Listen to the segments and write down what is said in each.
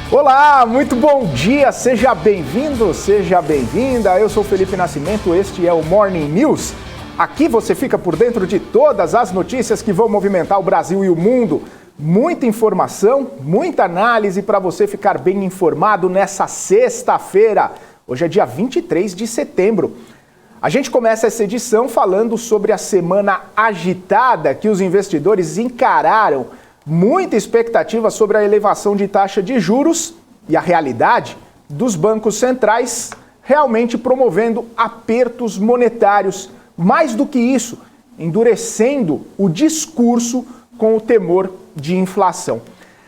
Olá, muito bom dia, seja bem-vindo, seja bem-vinda. Eu sou Felipe Nascimento, este é o Morning News. Aqui você fica por dentro de todas as notícias que vão movimentar o Brasil e o mundo. Muita informação, muita análise para você ficar bem informado nessa sexta-feira. Hoje é dia 23 de setembro. A gente começa essa edição falando sobre a semana agitada que os investidores encararam. Muita expectativa sobre a elevação de taxa de juros e a realidade dos bancos centrais realmente promovendo apertos monetários. Mais do que isso, endurecendo o discurso com o temor de inflação.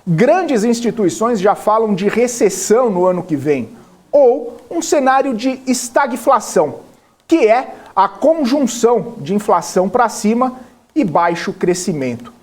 Grandes instituições já falam de recessão no ano que vem, ou um cenário de estagflação, que é a conjunção de inflação para cima e baixo crescimento.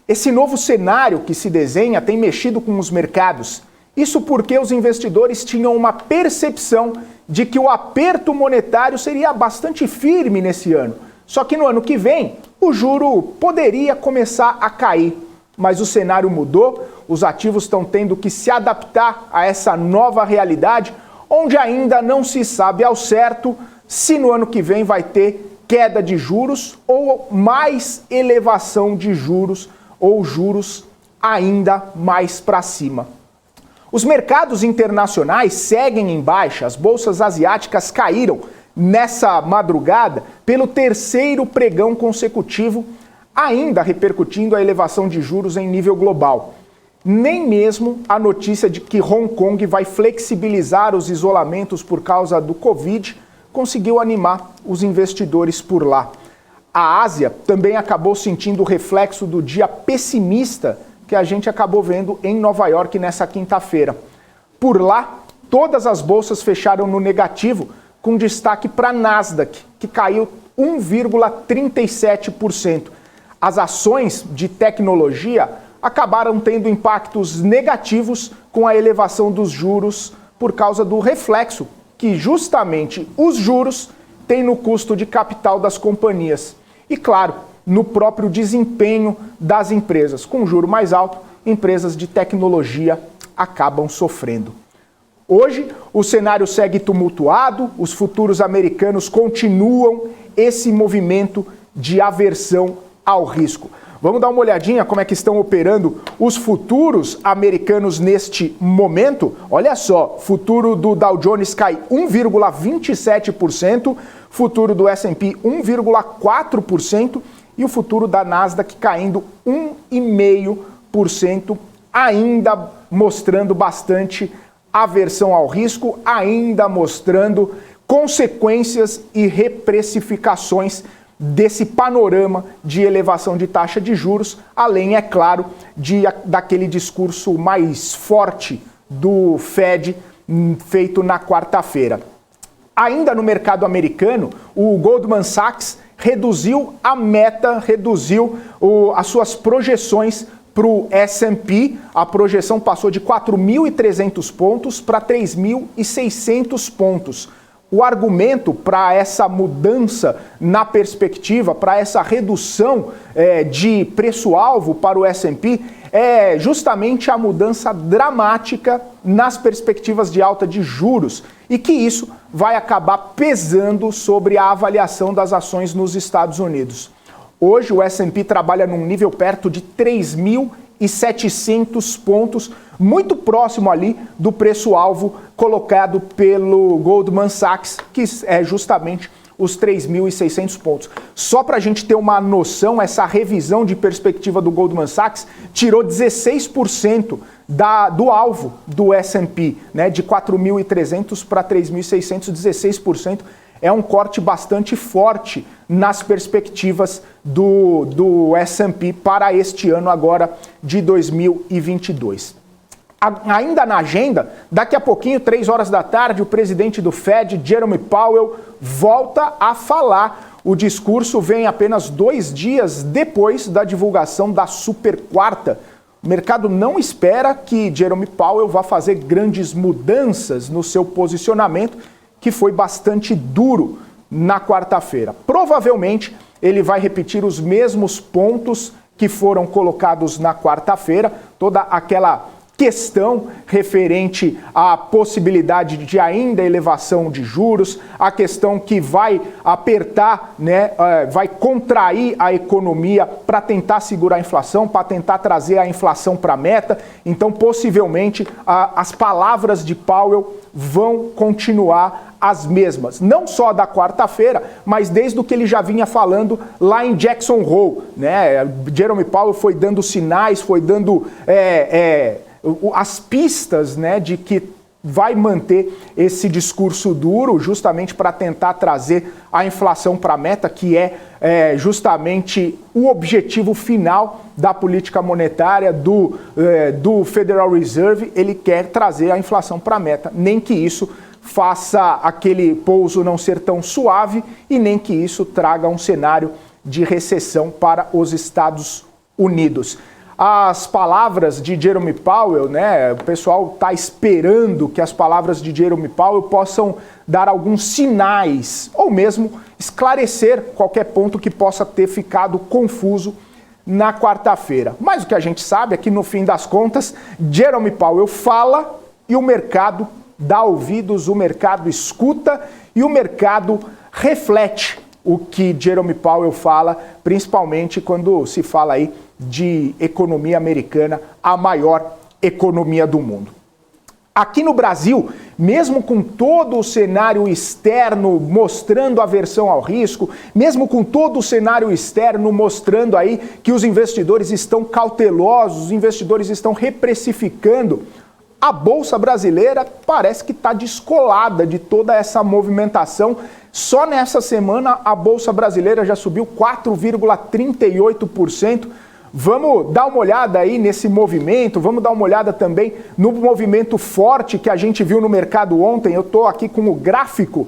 Esse novo cenário que se desenha tem mexido com os mercados. Isso porque os investidores tinham uma percepção de que o aperto monetário seria bastante firme nesse ano. Só que no ano que vem, o juro poderia começar a cair. Mas o cenário mudou, os ativos estão tendo que se adaptar a essa nova realidade, onde ainda não se sabe ao certo se no ano que vem vai ter queda de juros ou mais elevação de juros, ou juros ainda mais para cima. Os mercados internacionais seguem em baixa, as bolsas asiáticas caíram nessa madrugada pelo terceiro pregão consecutivo, ainda repercutindo a elevação de juros em nível global. Nem mesmo a notícia de que Hong Kong vai flexibilizar os isolamentos por causa do Covid conseguiu animar os investidores por lá. A Ásia também acabou sentindo o reflexo do dia pessimista que a gente acabou vendo em Nova York nessa quinta-feira. Por lá, todas as bolsas fecharam no negativo, com destaque para a Nasdaq, que caiu 1,37%. As ações de tecnologia acabaram tendo impactos negativos com a elevação dos juros por causa do reflexo que justamente os juros têm no custo de capital das companhias. E, claro, no próprio desempenho das empresas. Com juro mais alto, empresas de tecnologia acabam sofrendo. Hoje, o cenário segue tumultuado, os futuros americanos continuam esse movimento de aversão ao risco. Vamos dar uma olhadinha como é que estão operando os futuros americanos neste momento? Olha só, futuro do Dow Jones cai 1,27%, futuro do S&P 1,4% e o futuro da Nasdaq caindo 1,5%, ainda mostrando bastante aversão ao risco, ainda mostrando consequências e reprecificações desse panorama de elevação de taxa de juros, além, é claro, daquele discurso mais forte do Fed feito na quarta-feira. Ainda no mercado americano, o Goldman Sachs reduziu a meta, reduziu as suas projeções para o S&P. A projeção passou de 4.300 pontos para 3.600 pontos. O argumento para essa mudança na perspectiva, para essa redução de preço-alvo para o S&P, é justamente a mudança dramática nas perspectivas de alta de juros e que isso vai acabar pesando sobre a avaliação das ações nos Estados Unidos. Hoje o S&P trabalha num nível perto de 3.700 pontos, muito próximo ali do preço-alvo colocado pelo Goldman Sachs, que é justamente os 3.600 pontos. Só para a gente ter uma noção, essa revisão de perspectiva do Goldman Sachs tirou 16% do alvo do S&P, né, de 4.300 para 3.600, 16%. É um corte bastante forte nas perspectivas do S&P para este ano agora de 2022. Ainda na agenda, daqui a pouquinho, 3 horas da tarde, o presidente do Fed, Jerome Powell, volta a falar. O discurso vem apenas 2 dias depois da divulgação da super quarta. O mercado não espera que Jerome Powell vá fazer grandes mudanças no seu posicionamento, que foi bastante duro na quarta-feira. Provavelmente ele vai repetir os mesmos pontos que foram colocados na quarta-feira, toda aquela questão referente à possibilidade de ainda elevação de juros, a questão que vai apertar, né, vai contrair a economia para tentar segurar a inflação, para tentar trazer a inflação para a meta. Então, possivelmente, as palavras de Powell vão continuar as mesmas, não só da quarta-feira, mas desde o que ele já vinha falando lá em Jackson Hole, né? Jerome Powell foi dando sinais, foi dando as pistas, né, de que vai manter esse discurso duro justamente para tentar trazer a inflação para a meta, que é justamente o objetivo final da política monetária do Federal Reserve. Ele quer trazer a inflação para a meta, nem que isso faça aquele pouso não ser tão suave e nem que isso traga um cenário de recessão para os Estados Unidos. As palavras de Jerome Powell, né, o pessoal está esperando que as palavras de Jerome Powell possam dar alguns sinais ou mesmo esclarecer qualquer ponto que possa ter ficado confuso na quarta-feira. Mas o que a gente sabe é que, no fim das contas, Jerome Powell fala e o mercado dá ouvidos, o mercado escuta e o mercado reflete o que Jerome Powell fala, principalmente quando se fala aí de economia americana, a maior economia do mundo. Aqui no Brasil, mesmo com todo o cenário externo mostrando aversão ao risco, mesmo com todo o cenário externo mostrando aí que os investidores estão cautelosos, os investidores estão reprecificando, a Bolsa Brasileira parece que está descolada de toda essa movimentação. Só nessa semana a Bolsa Brasileira já subiu 4,38%. Vamos dar uma olhada aí nesse movimento, vamos dar uma olhada também no movimento forte que a gente viu no mercado ontem. Eu estou aqui com o gráfico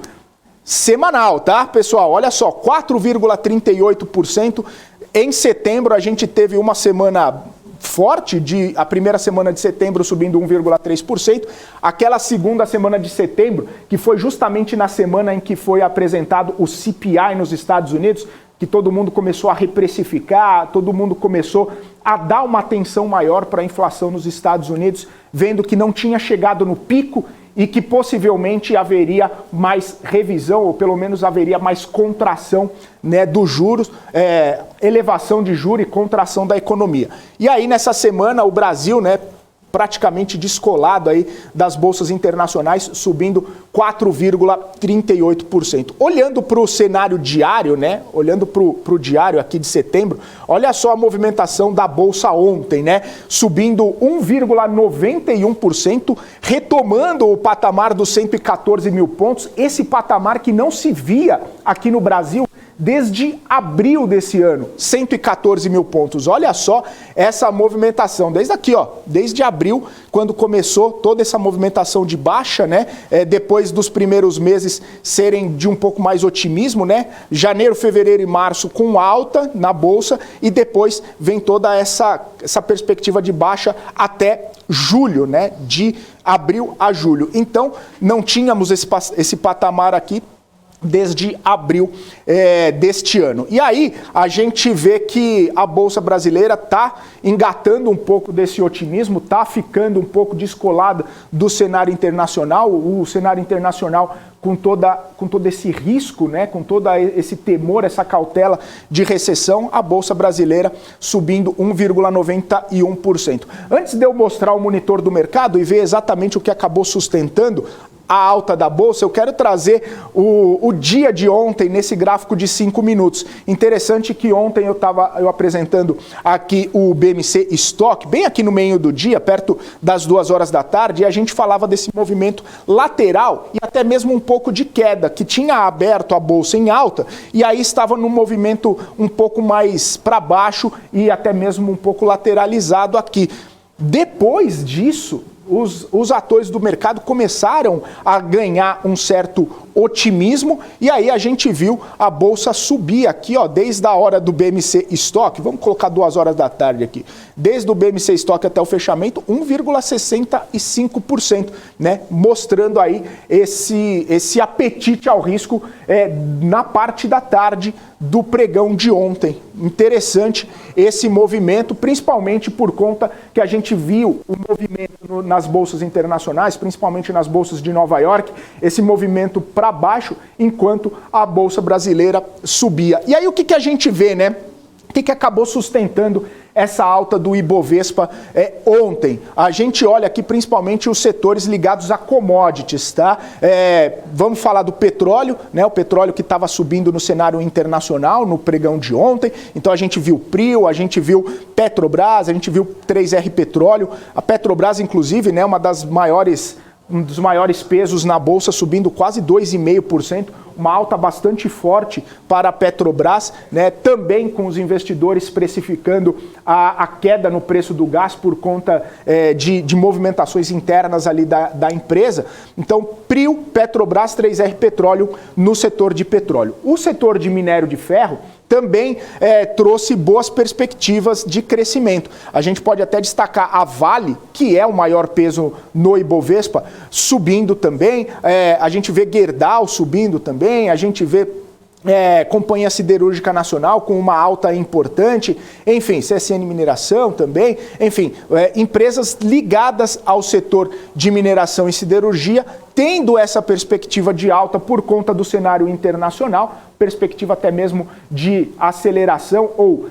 semanal, tá, pessoal? Olha só, 4,38%. Em setembro a gente teve uma semana forte, a primeira semana de setembro subindo 1,3%, aquela segunda semana de setembro, que foi justamente na semana em que foi apresentado o CPI nos Estados Unidos, que todo mundo começou a reprecificar, todo mundo começou a dar uma atenção maior para a inflação nos Estados Unidos, vendo que não tinha chegado no pico e que possivelmente haveria mais revisão, ou pelo menos haveria mais contração, né, dos juros, elevação de juros e contração da economia. E aí, nessa semana, o Brasil, né, praticamente descolado aí das bolsas internacionais, subindo 4,38%. Olhando para o cenário diário, né? Olhando para o diário aqui de setembro, olha só a movimentação da bolsa ontem, né? Subindo 1,91%, retomando o patamar dos 114 mil pontos, esse patamar que não se via aqui no Brasil desde abril desse ano, 114 mil pontos. Olha só essa movimentação, desde aqui, ó, desde abril, quando começou toda essa movimentação de baixa, né? Depois dos primeiros meses serem de um pouco mais otimismo, né? Janeiro, fevereiro e março com alta na bolsa e depois vem toda essa perspectiva de baixa até julho, né? De abril a julho. Então, não tínhamos esse patamar aqui desde abril deste ano. E aí a gente vê que a Bolsa Brasileira está engatando um pouco desse otimismo, está ficando um pouco descolada do cenário internacional, o cenário internacional com todo esse risco, né, com todo esse temor, essa cautela de recessão, a Bolsa Brasileira subindo 1,91%. Antes de eu mostrar o monitor do mercado e ver exatamente o que acabou sustentando a alta da Bolsa, eu quero trazer o dia de ontem nesse gráfico de 5 minutos. Interessante que ontem eu apresentando aqui o BMC Stock, bem aqui no meio do dia, perto das 2 horas da tarde, e a gente falava desse movimento lateral e até mesmo um pouco de queda, que tinha aberto a Bolsa em alta e aí estava num movimento um pouco mais para baixo e até mesmo um pouco lateralizado aqui. Depois disso, os atores do mercado começaram a ganhar um certo otimismo, e aí a gente viu a bolsa subir aqui, ó, desde a hora do BMC Stock, vamos colocar 2 horas da tarde aqui, desde o BMC Stock até o fechamento, 1,65%, né, mostrando aí esse apetite ao risco na parte da tarde do pregão de ontem. Interessante esse movimento, principalmente por conta que a gente viu o movimento nas bolsas internacionais, principalmente nas bolsas de Nova York, esse movimento para baixo, enquanto a bolsa brasileira subia. E aí o que a gente vê, né? O que acabou sustentando essa alta do Ibovespa ontem? A gente olha aqui principalmente os setores ligados a commodities, tá? Vamos falar do petróleo, né? O petróleo que estava subindo no cenário internacional, no pregão de ontem. Então a gente viu PRIO, a gente viu Petrobras, a gente viu 3R Petróleo. A Petrobras, inclusive, né, um dos maiores pesos na bolsa, subindo quase 2,5%, uma alta bastante forte para a Petrobras, né? Também com os investidores precificando a queda no preço do gás por conta de movimentações internas ali da empresa. Então, PRIO, Petrobras, 3R Petróleo no setor de petróleo. O setor de minério de ferro também trouxe boas perspectivas de crescimento. A gente pode até destacar a Vale, que é o maior peso no Ibovespa, subindo também. A gente vê Gerdau subindo também, a gente vê Companhia Siderúrgica Nacional com uma alta importante, enfim, CSN Mineração também, enfim, empresas ligadas ao setor de mineração e siderurgia, tendo essa perspectiva de alta por conta do cenário internacional, perspectiva até mesmo de aceleração ou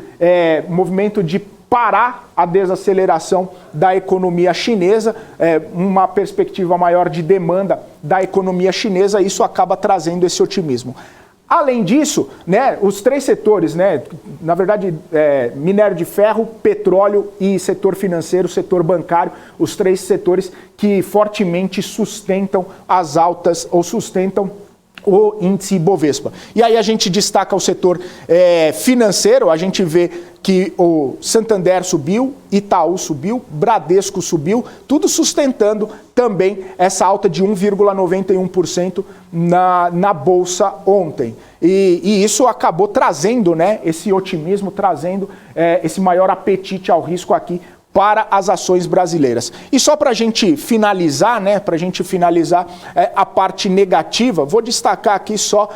movimento de parar a desaceleração da economia chinesa, uma perspectiva maior de demanda da economia chinesa, isso acaba trazendo esse otimismo. Além disso, né, os 3 setores, né, na verdade, minério de ferro, petróleo e setor financeiro, setor bancário, os 3 setores que fortemente sustentam as altas ou sustentam o índice Ibovespa. E aí a gente destaca o setor financeiro, a gente vê que o Santander subiu, Itaú subiu, Bradesco subiu, tudo sustentando também essa alta de 1,91% na Bolsa ontem. E isso acabou trazendo, né, esse otimismo, trazendo esse maior apetite ao risco aqui para as ações brasileiras. E só para a gente finalizar, né, a parte negativa, vou destacar aqui só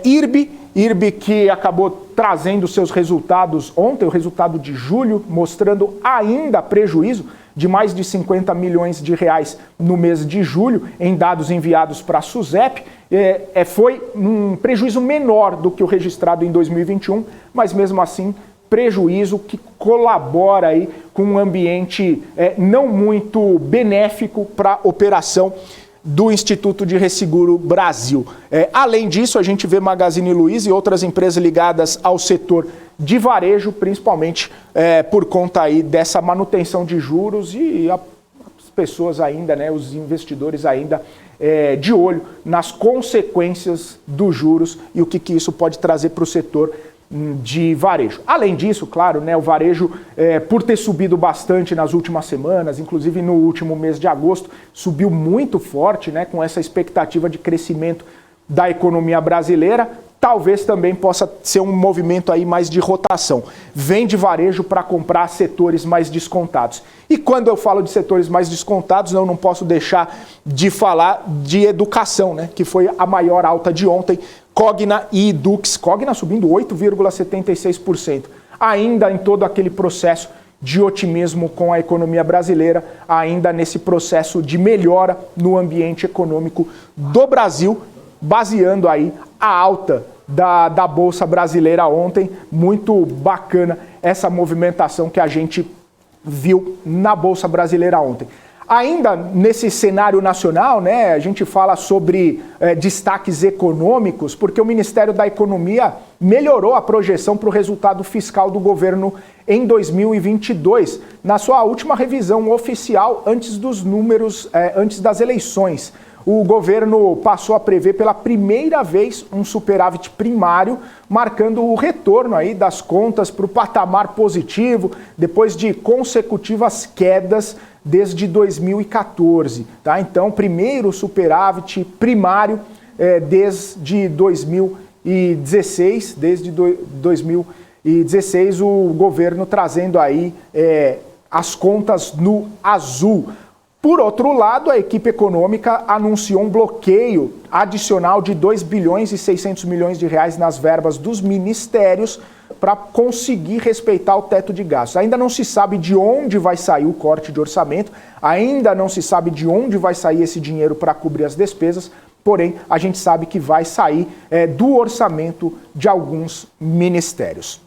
IRB, que acabou trazendo seus resultados ontem, o resultado de julho, mostrando ainda prejuízo de mais de 50 milhões de reais no mês de julho, em dados enviados para a SUSEP. Foi um prejuízo menor do que o registrado em 2021, mas mesmo assim prejuízo que colabora aí com um ambiente não muito benéfico para a operação do Instituto de Resseguro Brasil. Além disso, a gente vê Magazine Luiza e outras empresas ligadas ao setor de varejo, principalmente por conta aí dessa manutenção de juros e as pessoas ainda, né, os investidores ainda de olho nas consequências dos juros e o que isso pode trazer para o setor de varejo. Além disso, claro, né, o varejo, por ter subido bastante nas últimas semanas, inclusive no último mês de agosto, subiu muito forte, né, com essa expectativa de crescimento da economia brasileira, talvez também possa ser um movimento aí mais de rotação. Vende varejo para comprar setores mais descontados. E quando eu falo de setores mais descontados, eu não posso deixar de falar de educação, né, que foi a maior alta de ontem, Cogna e Dux. Cogna subindo 8,76%. Ainda em todo aquele processo de otimismo com a economia brasileira, ainda nesse processo de melhora no ambiente econômico do Brasil, baseando aí a alta da Bolsa Brasileira ontem. Muito bacana essa movimentação que a gente viu na Bolsa Brasileira ontem. Ainda nesse cenário nacional, né, a gente fala sobre destaques econômicos, porque o Ministério da Economia melhorou a projeção para o resultado fiscal do governo em 2022, na sua última revisão oficial antes dos números, antes das eleições. O governo passou a prever pela primeira vez um superávit primário, marcando o retorno aí das contas para o patamar positivo, depois de consecutivas quedas desde 2014. Tá? Então, primeiro superávit primário desde 2016, desde 2016 o governo trazendo aí as contas no azul. Por outro lado, a equipe econômica anunciou um bloqueio adicional de 2 bilhões e 600 milhões de reais nas verbas dos ministérios para conseguir respeitar o teto de gastos. Ainda não se sabe de onde vai sair o corte de orçamento, ainda não se sabe de onde vai sair esse dinheiro para cobrir as despesas, porém a gente sabe que vai sair do orçamento de alguns ministérios.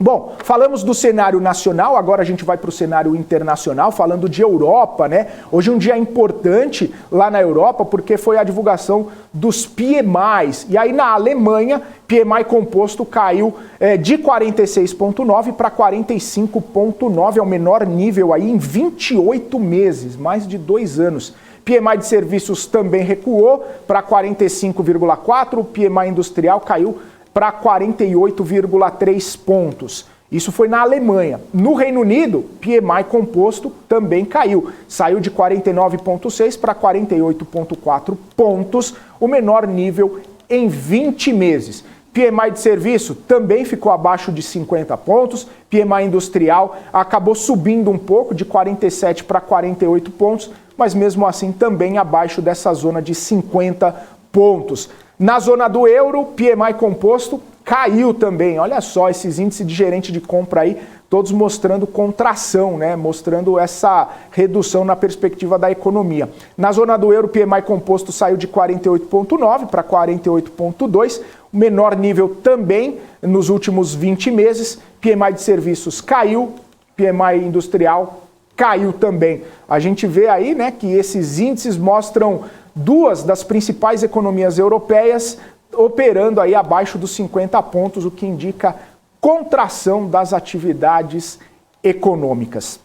Bom, falamos do cenário nacional, agora a gente vai para o cenário internacional, falando de Europa, né? Hoje é um dia importante lá na Europa, porque foi a divulgação dos PMIs. E aí na Alemanha, PMI composto caiu de 46,9 para 45,9, é o menor nível aí em 28 meses, mais de 2 anos. PMI de serviços também recuou para 45,4, o PMI industrial caiu para 48,3 pontos. Isso foi na Alemanha. No Reino Unido, PMI composto também caiu. Saiu de 49,6 para 48,4 pontos, o menor nível em 20 meses. PMI de serviço também ficou abaixo de 50 pontos. PMI industrial acabou subindo um pouco, de 47 para 48 pontos, mas mesmo assim também abaixo dessa zona de 50 pontos. Na zona do euro, PMI composto caiu também. Olha só esses índices de gerente de compra aí, todos mostrando contração, né? Mostrando essa redução na perspectiva da economia. Na zona do euro, PMI composto saiu de 48,9 para 48,2, o menor nível também nos últimos 20 meses. PMI de serviços caiu, PMI industrial caiu também. A gente vê aí, né, que esses índices mostram duas das principais economias europeias operando aí abaixo dos 50 pontos, o que indica contração das atividades econômicas.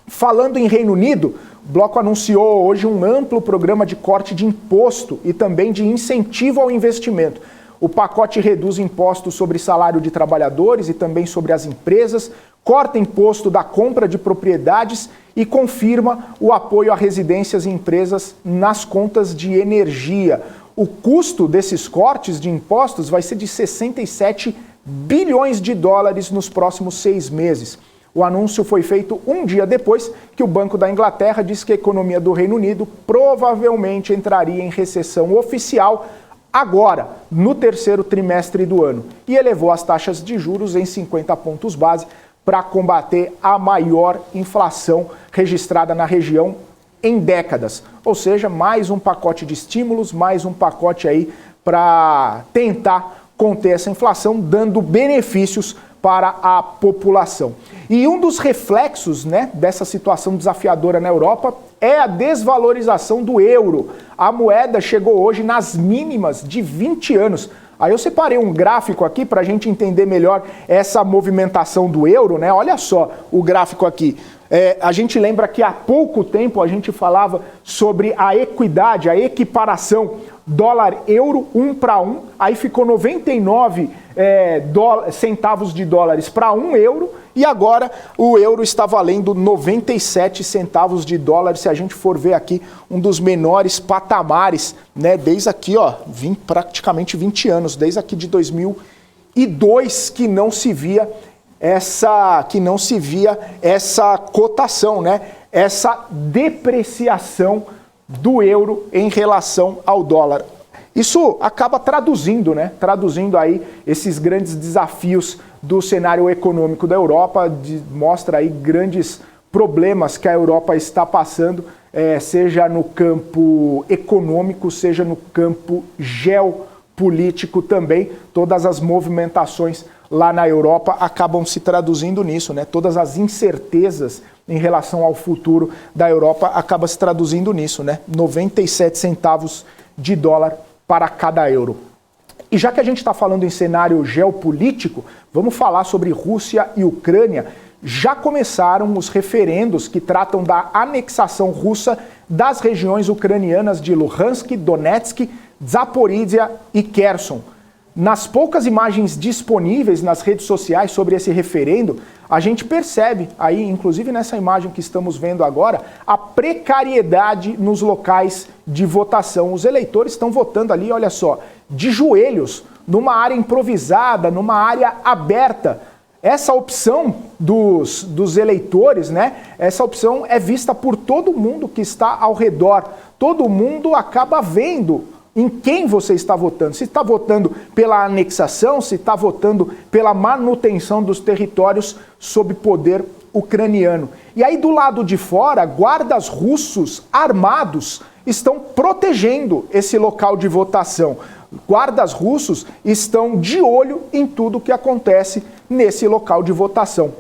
Falando em Reino Unido, o bloco anunciou hoje um amplo programa de corte de imposto e também de incentivo ao investimento. O pacote reduz impostos sobre salário de trabalhadores e também sobre as empresas, corta imposto da compra de propriedades e confirma o apoio a residências e empresas nas contas de energia. O custo desses cortes de impostos vai ser de 67 bilhões de dólares nos próximos 6 meses. O anúncio foi feito um dia depois que o Banco da Inglaterra disse que a economia do Reino Unido provavelmente entraria em recessão oficial agora, no terceiro trimestre do ano, e elevou as taxas de juros em 50 pontos base para combater a maior inflação registrada na região em décadas. Ou seja, mais um pacote de estímulos, mais um pacote aí para tentar conter essa inflação, dando benefícios para a população. E um dos reflexos, né, dessa situação desafiadora na Europa é a desvalorização do euro. A moeda chegou hoje nas mínimas de 20 anos. Aí eu separei um gráfico aqui para a gente entender melhor essa movimentação do euro, né? Olha só o gráfico aqui. A gente lembra que há pouco tempo a gente falava sobre a equidade, a equiparação dólar-euro 1 para 1, aí ficou 99 centavos de dólares para 1 euro, e agora o euro está valendo 97 centavos de dólar, se a gente for ver aqui, um dos menores patamares, né, desde aqui, ó, praticamente 20 anos, desde aqui de 2002 que não se via essa cotação, né, essa depreciação do euro em relação ao dólar. Isso acaba traduzindo, né? Traduzindo aí esses grandes desafios do cenário econômico da Europa, mostra aí grandes problemas que a Europa está passando, seja no campo econômico, seja no campo geopolítico também. Todas as movimentações lá na Europa acabam se traduzindo nisso, né? Todas as incertezas em relação ao futuro da Europa acabam se traduzindo nisso, né? 97 centavos de dólar para cada euro. E já que a gente está falando em cenário geopolítico, vamos falar sobre Rússia e Ucrânia. Já começaram os referendos que tratam da anexação russa das regiões ucranianas de Luhansk, Donetsk, Zaporizhia e Kherson. nas poucas imagens disponíveis nas redes sociais sobre esse referendo, a gente percebe aí, inclusive nessa imagem que estamos vendo agora, a precariedade nos locais de votação. Os eleitores estão votando ali, olha só, de joelhos, numa área improvisada, numa área aberta. Essa opção dos eleitores, né? Essa opção é vista por todo mundo que está ao redor. Todo mundo acaba vendo em quem você está votando. Se está votando pela anexação, se está votando pela manutenção dos territórios sob poder ucraniano. E aí do lado de fora, guardas russos armados estão protegendo esse local de votação. Guardas russos estão de olho em tudo que acontece nesse local de votação.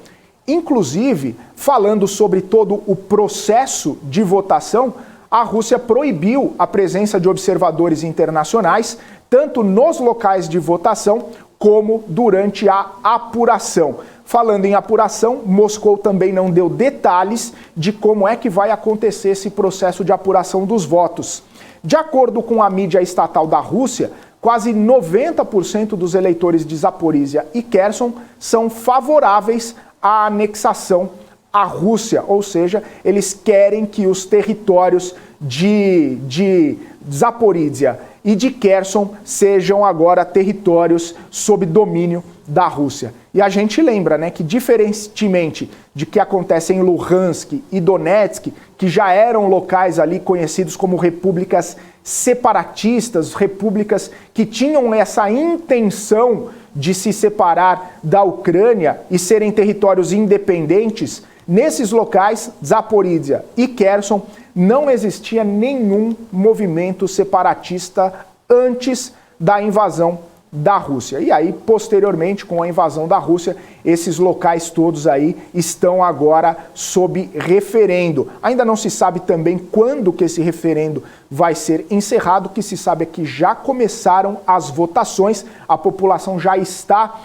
Inclusive, falando sobre todo o processo de votação, a Rússia proibiu a presença de observadores internacionais, tanto nos locais de votação como durante a apuração. Falando em apuração, Moscou também não deu detalhes de como é que vai acontecer esse processo de apuração dos votos. De acordo com a mídia estatal da Rússia, quase 90% dos eleitores de Zaporísia e Kherson são favoráveis à anexação à Rússia, ou seja, eles querem que os territórios de Zaporísia e de Kherson sejam agora territórios sob domínio da Rússia. E a gente lembra, né, que diferentemente de que acontece em Luhansk e Donetsk, que já eram locais ali conhecidos como repúblicas separatistas, repúblicas que tinham essa intenção de se separar da Ucrânia e serem territórios independentes, nesses locais, Zaporísia e Kherson, não existia nenhum movimento separatista antes da invasão da Rússia. E aí, posteriormente, com a invasão da Rússia, esses locais todos aí estão agora sob referendo. Ainda não se sabe também quando que esse referendo vai ser encerrado. O que se sabe é que já começaram as votações, a população já está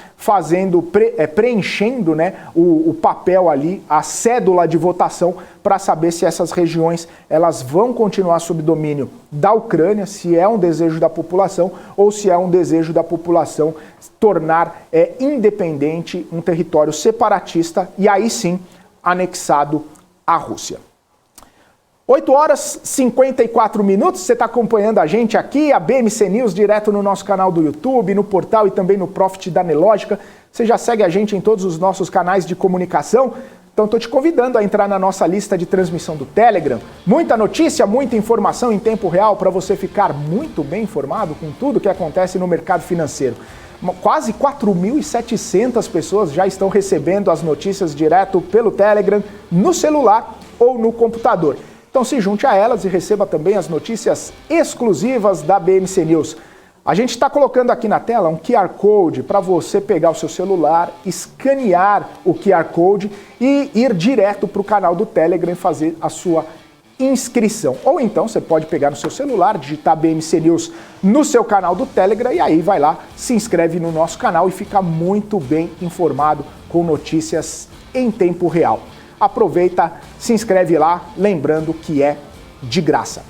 preenchendo, né, o papel ali, a cédula de votação, para saber se essas regiões elas vão continuar sob domínio da Ucrânia, se é um desejo da população ou se é um desejo da população tornar independente um território separatista e aí sim anexado à Rússia. 8 horas e 54 minutos, você está acompanhando a gente aqui, a BMC News, direto no nosso canal do YouTube, no portal e também no Profit da Nelógica. Você já segue a gente em todos os nossos canais de comunicação, então estou te convidando a entrar na nossa lista de transmissão do Telegram. Muita notícia, muita informação em tempo real para você ficar muito bem informado com tudo que acontece no mercado financeiro. Quase 4.700 pessoas já estão recebendo as notícias direto pelo Telegram, no celular ou no computador. Então se junte a elas e receba também as notícias exclusivas da BMC News. A gente está colocando aqui na tela um QR Code para você pegar o seu celular, escanear o QR Code e ir direto para o canal do Telegram e fazer a sua inscrição. Ou então você pode pegar no seu celular, digitar BMC News no seu canal do Telegram e aí vai lá, se inscreve no nosso canal e fica muito bem informado com notícias em tempo real. Aproveita, se inscreve lá, lembrando que é de graça.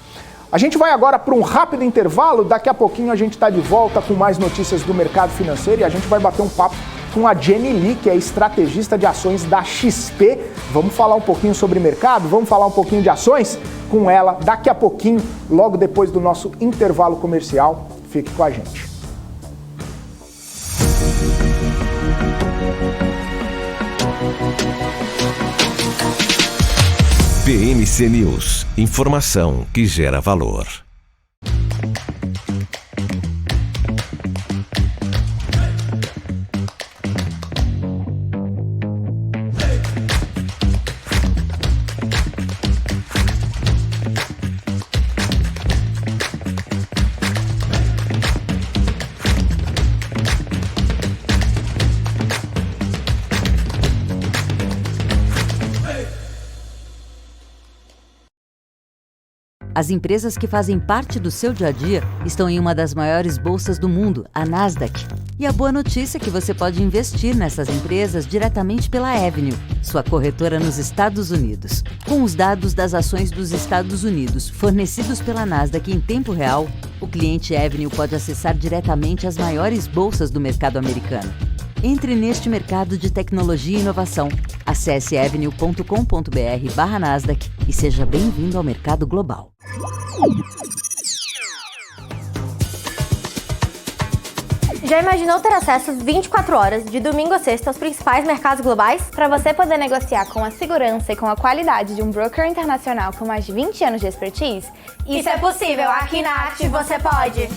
A gente vai agora para um rápido intervalo, daqui a pouquinho a gente está de volta com mais notícias do mercado financeiro e a gente vai bater um papo com a Jenny Lee, que é estrategista de ações da XP. Vamos falar um pouquinho sobre mercado, vamos falar um pouquinho de ações com ela daqui a pouquinho, logo depois do nosso intervalo comercial. Fique com a gente. BMC News, informação que gera valor. As empresas que fazem parte do seu dia a dia estão em uma das maiores bolsas do mundo, a Nasdaq. E a boa notícia é que você pode investir nessas empresas diretamente pela Avenue, sua corretora nos Estados Unidos. Com os dados das ações dos Estados Unidos fornecidos pela Nasdaq em tempo real, O cliente Avenue pode acessar diretamente as maiores bolsas do mercado americano. Entre neste mercado de tecnologia e inovação. Acesse avenue.com.br/Nasdaq e seja bem-vindo ao mercado global. Já imaginou ter acesso 24 horas, de domingo a sexta, aos principais mercados globais? Para você poder negociar com a segurança e com a qualidade de um broker internacional com mais de 20 anos de expertise? Isso é possível! Aqui na Active você pode!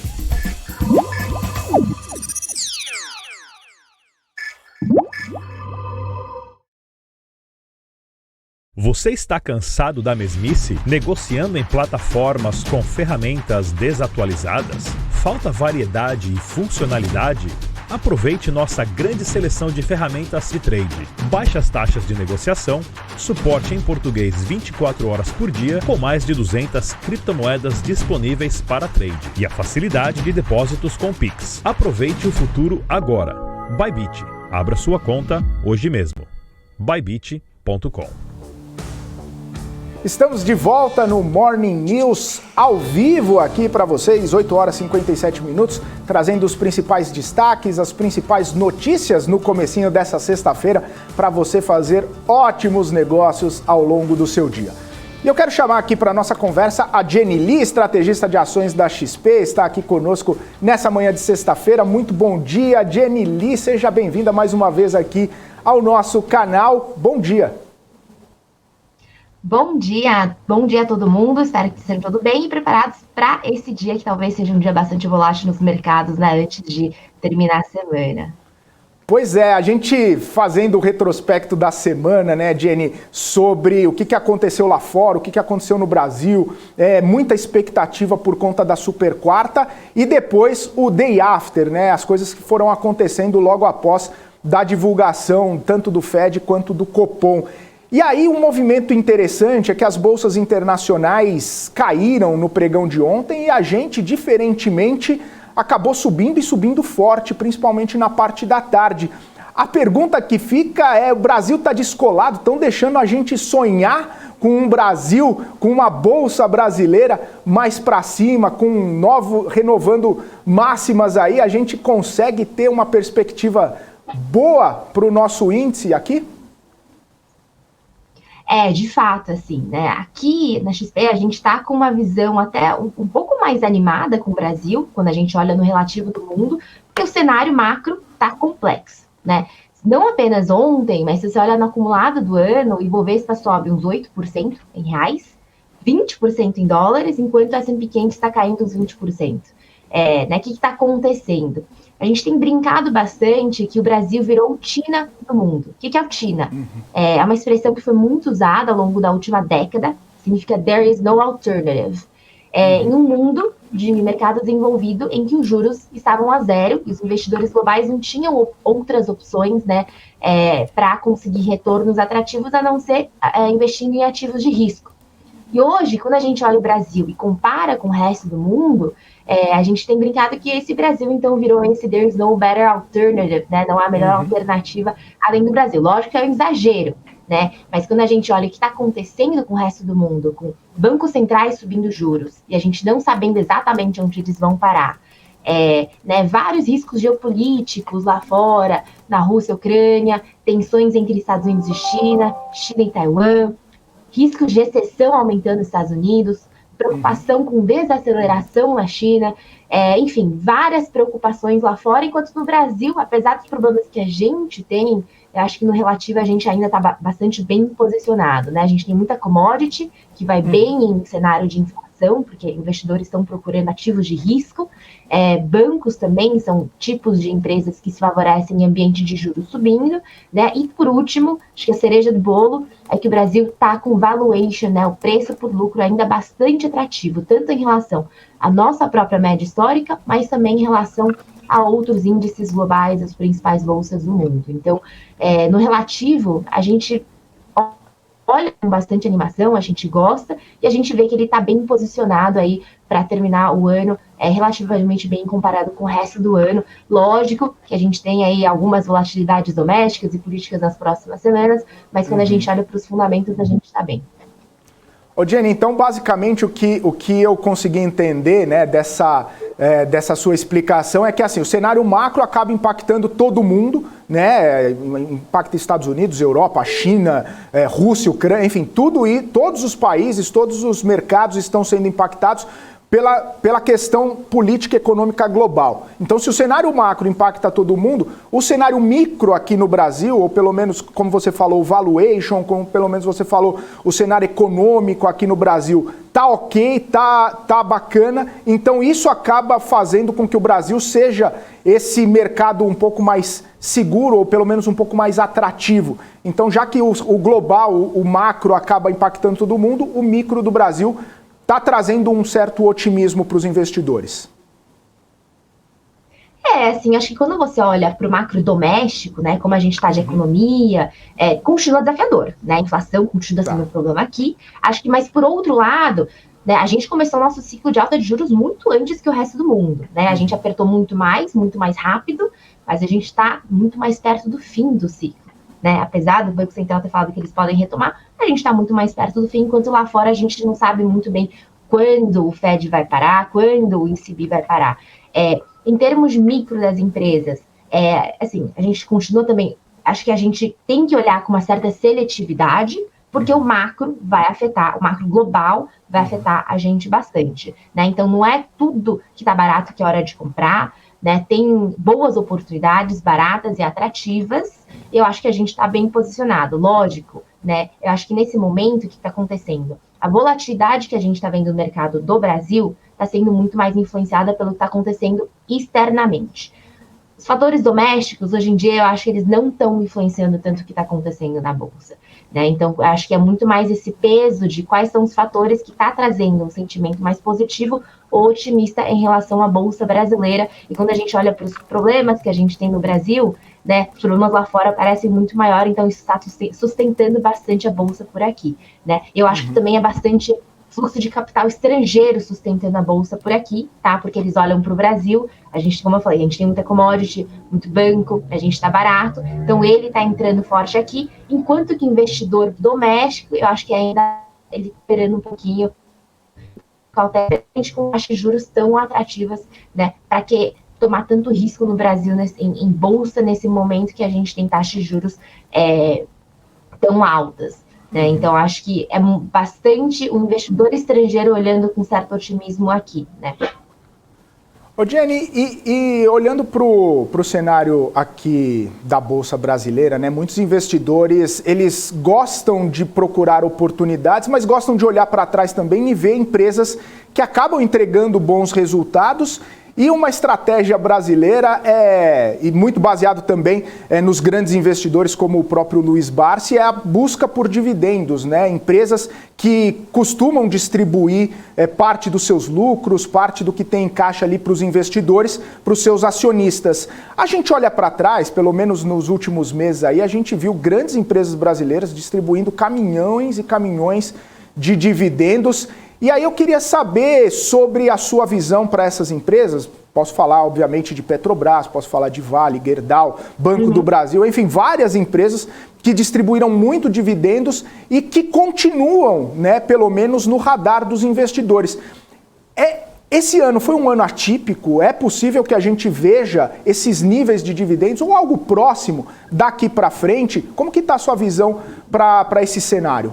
Você está cansado da mesmice? Negociando em plataformas com ferramentas desatualizadas? Falta variedade e funcionalidade? Aproveite nossa grande seleção de ferramentas de trade. Baixas taxas de negociação, suporte em português 24 horas por dia, com mais de 200 criptomoedas disponíveis para trade e a facilidade de depósitos com Pix. Aproveite o futuro agora. Bybit. Abra sua conta hoje mesmo. Bybit.com. Estamos de volta no Morning News, ao vivo aqui para vocês, 8 horas e 57 minutos, trazendo os principais destaques, as principais notícias no comecinho dessa sexta-feira, para você fazer ótimos negócios ao longo do seu dia. E eu quero chamar aqui para a nossa conversa a Jenny Lee, estrategista de ações da XP, está aqui conosco nessa manhã de sexta-feira. Muito bom dia, Jenny Lee, seja bem-vinda mais uma vez aqui ao nosso canal. Bom dia. Bom dia a todo mundo, espero que estejam todos bem e preparados para esse dia que talvez seja um dia bastante volátil nos mercados, né, antes de terminar a semana. Pois é, a gente fazendo o retrospecto da semana, né, Jenny, sobre o que aconteceu lá fora, o que aconteceu no Brasil, muita expectativa por conta da super quarta e depois o day after, né, as coisas que foram acontecendo logo após da divulgação tanto do Fed quanto do Copom. E aí um movimento interessante é que as bolsas internacionais caíram no pregão de ontem e a gente, diferentemente, acabou subindo e subindo forte, principalmente na parte da tarde. A pergunta que fica é, o Brasil está descolado, estão deixando a gente sonhar com um Brasil, com uma bolsa brasileira mais para cima, com renovando máximas aí, a gente consegue ter uma perspectiva boa para o nosso índice aqui? De fato, assim, né? Aqui na XP a gente está com uma visão até um pouco mais animada com o Brasil, quando a gente olha no relativo do mundo, porque o cenário macro está complexo, né? Não apenas ontem, mas se você olha no acumulado do ano, o Ibovespa sobe uns 8% em reais, 20% em dólares, enquanto o S&P 500 está caindo uns 20%. Né? O que está acontecendo? A gente tem brincado bastante que o Brasil virou o TINA do mundo. O que é o TINA? É uma expressão que foi muito usada ao longo da última década, significa There is no alternative. Em um mundo de mercado desenvolvido em que os juros estavam a zero e os investidores globais não tinham outras opções, né, para conseguir retornos atrativos a não ser investindo em ativos de risco. E hoje, quando a gente olha o Brasil e compara com o resto do mundo, a gente tem brincado que esse Brasil, então, virou esse there's no better alternative, né? Não há melhor alternativa além do Brasil. Lógico que é um exagero, né? Mas quando a gente olha o que está acontecendo com o resto do mundo, com bancos centrais subindo juros, e a gente não sabendo exatamente onde eles vão parar, né, vários riscos geopolíticos lá fora, na Rússia, Ucrânia, tensões entre Estados Unidos e China, China e Taiwan, riscos de recessão aumentando nos Estados Unidos, preocupação com desaceleração na China, enfim, várias preocupações lá fora, enquanto no Brasil, apesar dos problemas que a gente tem, eu acho que no relativo a gente ainda está bastante bem posicionado, né? A gente tem muita commodity, que vai bem em cenário de inflação, porque investidores estão procurando ativos de risco, bancos também são tipos de empresas que se favorecem em ambiente de juros subindo, né? E por último, acho que a cereja do bolo é que o Brasil está com valuation, né? O preço por lucro ainda bastante atrativo, tanto em relação à nossa própria média histórica, mas também em relação a outros índices globais, as principais bolsas do mundo. Então, no relativo, a gente olha com bastante animação, a gente gosta, e a gente vê que ele está bem posicionado aí para terminar o ano relativamente bem comparado com o resto do ano. Lógico que a gente tem aí algumas volatilidades domésticas e políticas nas próximas semanas, mas quando a gente olha para os fundamentos, a gente está bem. Ô Jenny, então basicamente o que eu consegui entender, né, dessa sua explicação é que assim, o cenário macro acaba impactando todo mundo, né, impacta Estados Unidos, Europa, China, Rússia, Ucrânia, enfim, todos os países, todos os mercados estão sendo impactados pela questão política e econômica global. Então, se o cenário macro impacta todo mundo, o cenário micro aqui no Brasil, ou pelo menos, como você falou, o valuation, como pelo menos você falou, o cenário econômico aqui no Brasil, tá ok, tá bacana. Então, isso acaba fazendo com que o Brasil seja esse mercado um pouco mais seguro, ou pelo menos um pouco mais atrativo. Então, já que o global, o macro acaba impactando todo mundo, o micro do Brasil está trazendo um certo otimismo para os investidores. Assim, acho que quando você olha para o macro doméstico, né, como a gente está de economia, continua desafiador, né, a inflação continua sendo um problema aqui, acho que, mas por outro lado, né, a gente começou o nosso ciclo de alta de juros muito antes que o resto do mundo, né, a gente apertou muito mais rápido, mas a gente está muito mais perto do fim do ciclo. Né, apesar do Banco Central ter falado que eles podem retomar, a gente está muito mais perto do fim, enquanto lá fora a gente não sabe muito bem quando o Fed vai parar, quando o ECB vai parar. Em termos micro das empresas, assim, a gente continua também, acho que a gente tem que olhar com uma certa seletividade, porque o macro vai afetar, o macro global vai afetar a gente bastante. Né? Então, não é tudo que está barato que é hora de comprar, né? Tem boas oportunidades, baratas e atrativas. Eu acho que a gente está bem posicionado, lógico, né? Eu acho que nesse momento, o que está acontecendo? A volatilidade que a gente está vendo no mercado do Brasil está sendo muito mais influenciada pelo que está acontecendo externamente. Os fatores domésticos, hoje em dia, eu acho que eles não estão influenciando tanto o que está acontecendo na Bolsa. Né? Então, eu acho que é muito mais esse peso de quais são os fatores que está trazendo um sentimento mais positivo ou otimista em relação à Bolsa brasileira. E quando a gente olha para os problemas que a gente tem no Brasil, né, os problemas lá fora parecem muito maior, então isso está sustentando bastante a Bolsa por aqui. Né? Eu acho que também é bastante fluxo de capital estrangeiro sustentando a Bolsa por aqui, tá? Porque eles olham para o Brasil, a gente, como eu falei, a gente tem muita commodity, muito banco, a gente está barato, então ele está entrando forte aqui, enquanto que investidor doméstico, eu acho que ainda ele esperando um pouquinho, com taxas de juros tão atrativas, né? Para que tomar tanto risco no Brasil em Bolsa nesse momento que a gente tem taxas de juros tão altas. Né? Então, acho que é bastante o investidor estrangeiro olhando com certo otimismo aqui. Né? Ô Jenny, e olhando para o cenário aqui da Bolsa Brasileira, né, muitos investidores, eles gostam de procurar oportunidades, mas gostam de olhar para trás também e ver empresas que acabam entregando bons resultados. E uma estratégia brasileira, e muito baseado também nos grandes investidores como o próprio Luiz Barsi, é a busca por dividendos, né? Empresas que costumam distribuir parte dos seus lucros, parte do que tem em caixa ali para os investidores, para os seus acionistas. A gente olha para trás, pelo menos nos últimos meses aí, a gente viu grandes empresas brasileiras distribuindo caminhões e caminhões de dividendos. E aí eu queria saber sobre a sua visão para essas empresas. Posso falar, obviamente, de Petrobras, posso falar de Vale, Gerdau, Banco do Brasil, enfim, várias empresas que distribuíram muito dividendos e que continuam, né, pelo menos no radar dos investidores. Esse ano foi um ano atípico? É possível que a gente veja esses níveis de dividendos ou algo próximo daqui para frente? Como que está a sua visão para esse cenário?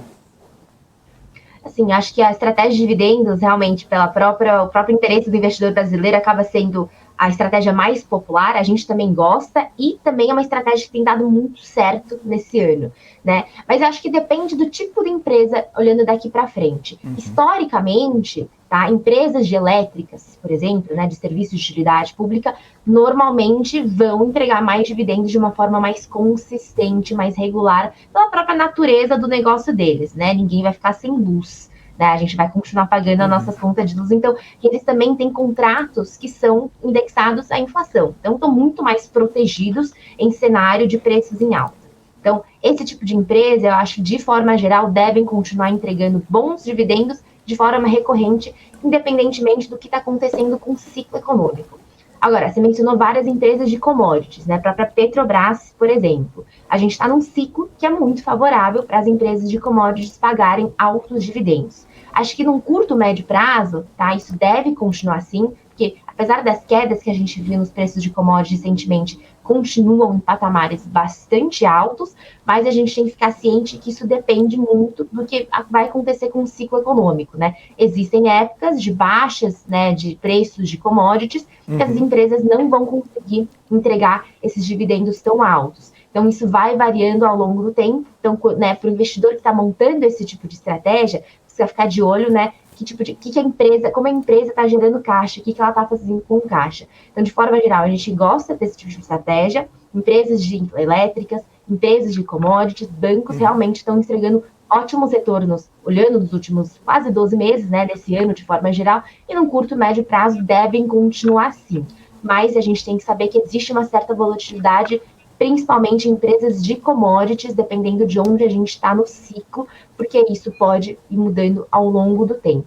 Assim, acho que a estratégia de dividendos, realmente, o próprio interesse do investidor brasileiro acaba sendo a estratégia mais popular, a gente também gosta e também é uma estratégia que tem dado muito certo nesse ano, né? Mas eu acho que depende do tipo de empresa olhando daqui para frente. Historicamente, tá? Empresas de elétricas, por exemplo, né, de serviços de utilidade pública, normalmente vão entregar mais dividendos de uma forma mais consistente, mais regular, pela própria natureza do negócio deles, né? Ninguém vai ficar sem luz. Né, a gente vai continuar pagando a nossa conta de luz, então eles também têm contratos que são indexados à inflação, então estão muito mais protegidos em cenário de preços em alta. Então, esse tipo de empresa, eu acho, de forma geral, devem continuar entregando bons dividendos de forma recorrente, independentemente do que está acontecendo com o ciclo econômico. Agora, você mencionou várias empresas de commodities, né? A própria Petrobras, por exemplo. A gente está num ciclo que é muito favorável para as empresas de commodities pagarem altos dividendos. Acho que num curto, médio prazo, tá, isso deve continuar assim, porque apesar das quedas que a gente viu nos preços de commodities recentemente, continuam em patamares bastante altos, mas a gente tem que ficar ciente que isso depende muito do que vai acontecer com o ciclo econômico, né? Existem épocas de baixas, né, de preços de commodities, que as empresas não vão conseguir entregar esses dividendos tão altos. Então, isso vai variando ao longo do tempo. Então, né, para o investidor que está montando esse tipo de estratégia, você vai ficar de olho, né, que a empresa, como a empresa está gerando caixa, o que ela está fazendo com o caixa. Então, de forma geral, a gente gosta desse tipo de estratégia. Empresas de elétricas, empresas de commodities, bancos realmente estão entregando ótimos retornos, olhando nos últimos quase 12 meses, né, desse ano, de forma geral, e no curto e médio prazo devem continuar assim. Mas a gente tem que saber que existe uma certa volatilidade, principalmente em empresas de commodities, dependendo de onde a gente está no ciclo, porque isso pode ir mudando ao longo do tempo.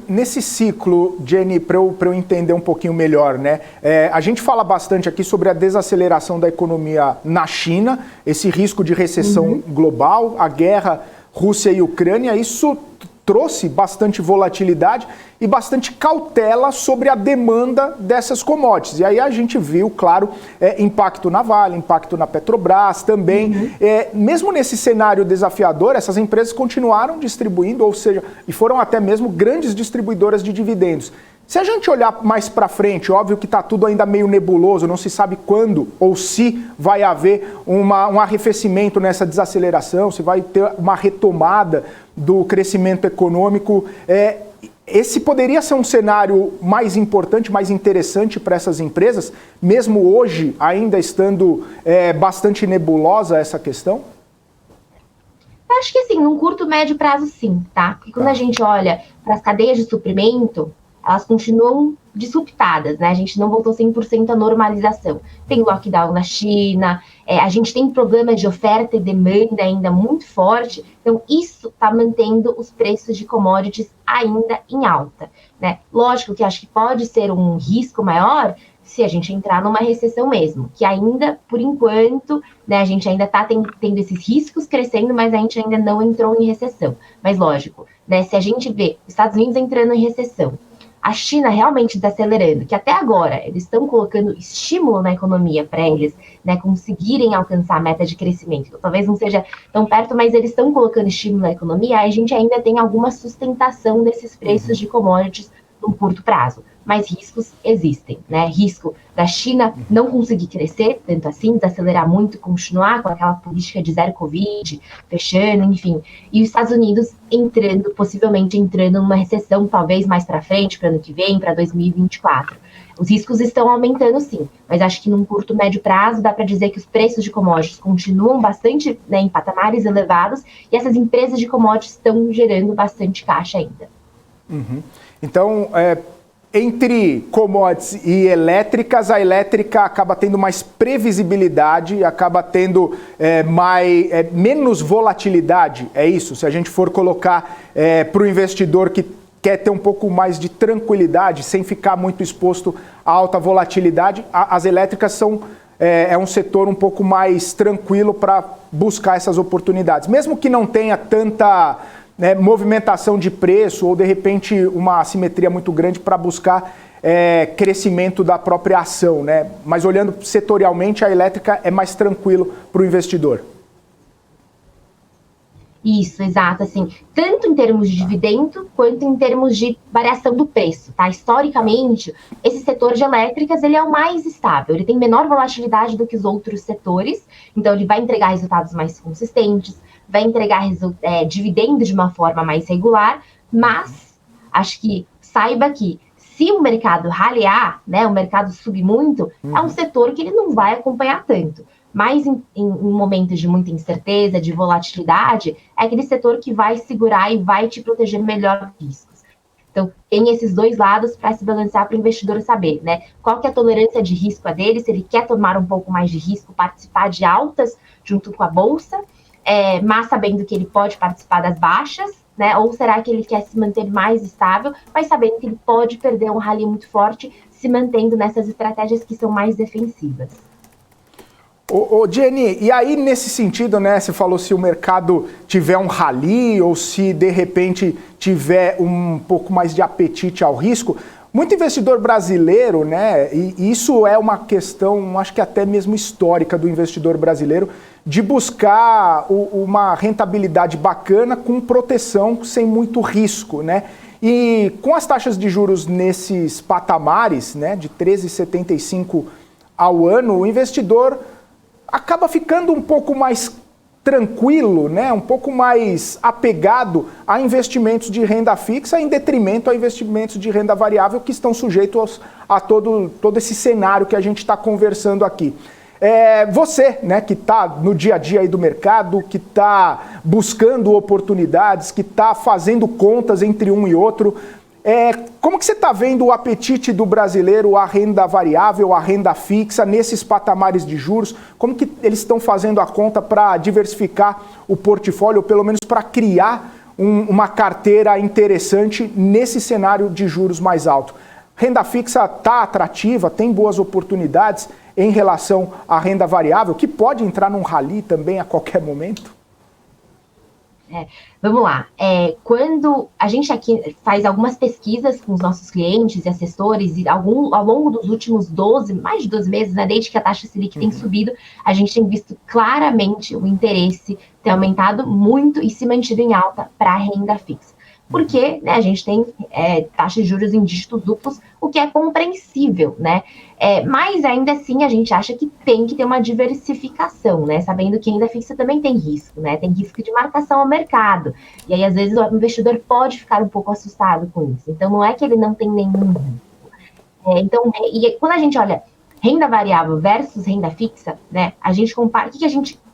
Nesse ciclo, Jenny, para eu entender um pouquinho melhor, né? A gente fala bastante aqui sobre a desaceleração da economia na China, esse risco de recessão global, a guerra Rússia e Ucrânia, isso trouxe bastante volatilidade e bastante cautela sobre a demanda dessas commodities. E aí a gente viu, claro, impacto na Vale, impacto na Petrobras também. Mesmo nesse cenário desafiador, essas empresas continuaram distribuindo, ou seja, e foram até mesmo grandes distribuidoras de dividendos. Se a gente olhar mais para frente, óbvio que está tudo ainda meio nebuloso, não se sabe quando ou se vai haver um arrefecimento nessa desaceleração, se vai ter uma retomada do crescimento econômico. Esse poderia ser um cenário mais importante, mais interessante para essas empresas, mesmo hoje ainda estando bastante nebulosa essa questão? Acho que assim, num curto, médio prazo sim, tá? Porque quando a gente olha para as cadeias de suprimento, elas continuam disruptadas, né? A gente não voltou 100% à normalização. Tem lockdown na China, a gente tem problemas de oferta e demanda ainda muito forte, então isso está mantendo os preços de commodities ainda em alta, né? Lógico que acho que pode ser um risco maior se a gente entrar numa recessão mesmo, que ainda, por enquanto, né, a gente ainda está tendo esses riscos crescendo, mas a gente ainda não entrou em recessão. Mas lógico, né, se a gente vê os Estados Unidos entrando em recessão, a China realmente desacelerando, que até agora eles estão colocando estímulo na economia para eles, né, conseguirem alcançar a meta de crescimento. Talvez não seja tão perto, mas eles estão colocando estímulo na economia, aí a gente ainda tem alguma sustentação desses preços de commodities no curto prazo. Mas riscos existem, né? Risco da China não conseguir crescer, tanto assim, desacelerar muito, continuar com aquela política de zero Covid, fechando, enfim. E os Estados Unidos possivelmente entrando numa recessão, talvez mais para frente, para ano que vem, para 2024. Os riscos estão aumentando, sim, mas acho que num curto, médio prazo dá para dizer que os preços de commodities continuam bastante, né, em patamares elevados, e essas empresas de commodities estão gerando bastante caixa ainda. Então, entre commodities e elétricas, a elétrica acaba tendo mais previsibilidade, acaba tendo menos volatilidade, é isso? Se a gente for colocar para o investidor que quer ter um pouco mais de tranquilidade, sem ficar muito exposto a alta volatilidade, as elétricas são um setor um pouco mais tranquilo para buscar essas oportunidades. Mesmo que não tenha tanta movimentação de preço ou, de repente, uma assimetria muito grande para buscar crescimento da própria ação, né? Mas olhando setorialmente, a elétrica é mais tranquilo para o investidor. Isso, exato, assim, tanto em termos de dividendo, quanto em termos de variação do preço, tá? Historicamente, esse setor de elétricas, ele é o mais estável, ele tem menor volatilidade do que os outros setores, então ele vai entregar resultados mais consistentes, vai entregar dividendo de uma forma mais regular, mas acho que saiba que se o mercado ralear, né, o mercado subir muito, é um setor que ele não vai acompanhar tanto. Mas em momentos de muita incerteza, de volatilidade, é aquele setor que vai segurar e vai te proteger melhor dos riscos. Então, tem esses dois lados para se balancear para o investidor saber, né? Qual que é a tolerância de risco dele, se ele quer tomar um pouco mais de risco, participar de altas junto com a bolsa, mas sabendo que ele pode participar das baixas, né? Ou será que ele quer se manter mais estável, mas sabendo que ele pode perder um rally muito forte, se mantendo nessas estratégias que são mais defensivas. Ô Jenny, e aí nesse sentido, né, você falou se o mercado tiver um rally ou se de repente tiver um pouco mais de apetite ao risco, muito investidor brasileiro, né, e isso é uma questão, acho que até mesmo histórica do investidor brasileiro, de buscar uma rentabilidade bacana com proteção, sem muito risco, né? E com as taxas de juros nesses patamares, né, de 13,75 ao ano, o investidor acaba ficando um pouco mais tranquilo, né, um pouco mais apegado a investimentos de renda fixa em detrimento a investimentos de renda variável que estão sujeitos a todo esse cenário que a gente está conversando aqui. Você, né, que está no dia a dia aí do mercado, que está buscando oportunidades, que está fazendo contas entre um e outro, como que você está vendo o apetite do brasileiro à renda variável, à renda fixa, nesses patamares de juros? Como que eles estão fazendo a conta para diversificar o portfólio, ou pelo menos para criar uma carteira interessante nesse cenário de juros mais alto? Renda fixa está atrativa, tem boas oportunidades em relação à renda variável, que pode entrar num rally também a qualquer momento? Vamos lá. Quando a gente aqui faz algumas pesquisas com os nossos clientes e assessores, e ao longo dos últimos mais de 12 meses, né, desde que a taxa Selic tem subido, a gente tem visto claramente o interesse ter aumentado muito e se mantido em alta para a renda fixa. Porque, né, a gente tem taxas de juros em dígitos duplos, o que é compreensível, né? Mas ainda assim a gente acha que tem que ter uma diversificação, né? Sabendo que renda fixa também tem risco, né? Tem risco de marcação ao mercado. E aí, às vezes, o investidor pode ficar um pouco assustado com isso. Então, não é que ele não tem nenhum risco. E quando a gente olha renda variável versus renda fixa, né? A gente compara.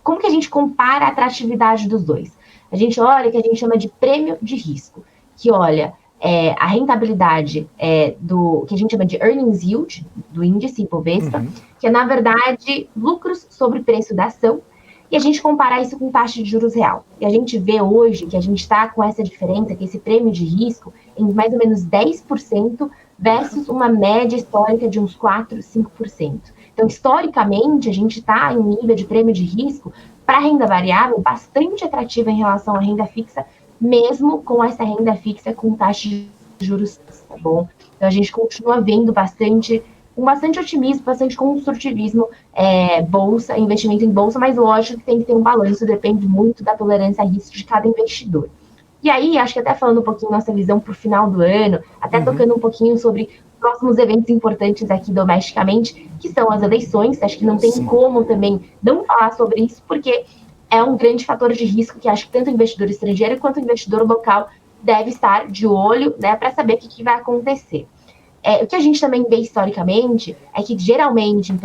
Como que a gente compara a atratividade dos dois? A gente olha o que a gente chama de prêmio de risco, que olha a rentabilidade do que a gente chama de earnings yield, do índice Ibovespa, que é, na verdade, lucros sobre o preço da ação, e a gente compara isso com taxa de juros real. E a gente vê hoje que a gente está com essa diferença, que esse prêmio de risco, em mais ou menos 10% versus uma média histórica de uns 4%, 5%. Então, historicamente, a gente está em um nível de prêmio de risco para renda variável bastante atrativa em relação à renda fixa, mesmo com essa renda fixa com taxa de juros, tá bom? Então, a gente continua vendo com bastante otimismo, bastante construtivismo, bolsa, investimento em bolsa, mas lógico que tem que ter um balanço, depende muito da tolerância a risco de cada investidor. E aí, acho que até falando um pouquinho nossa visão para o final do ano, até tocando um pouquinho sobre próximos eventos importantes aqui domesticamente, que são as eleições. Acho que não tem como também não falar sobre isso, porque é um grande fator de risco que acho que tanto o investidor estrangeiro quanto o investidor local deve estar de olho, né, para saber o que vai acontecer. O que a gente também vê historicamente é que, geralmente,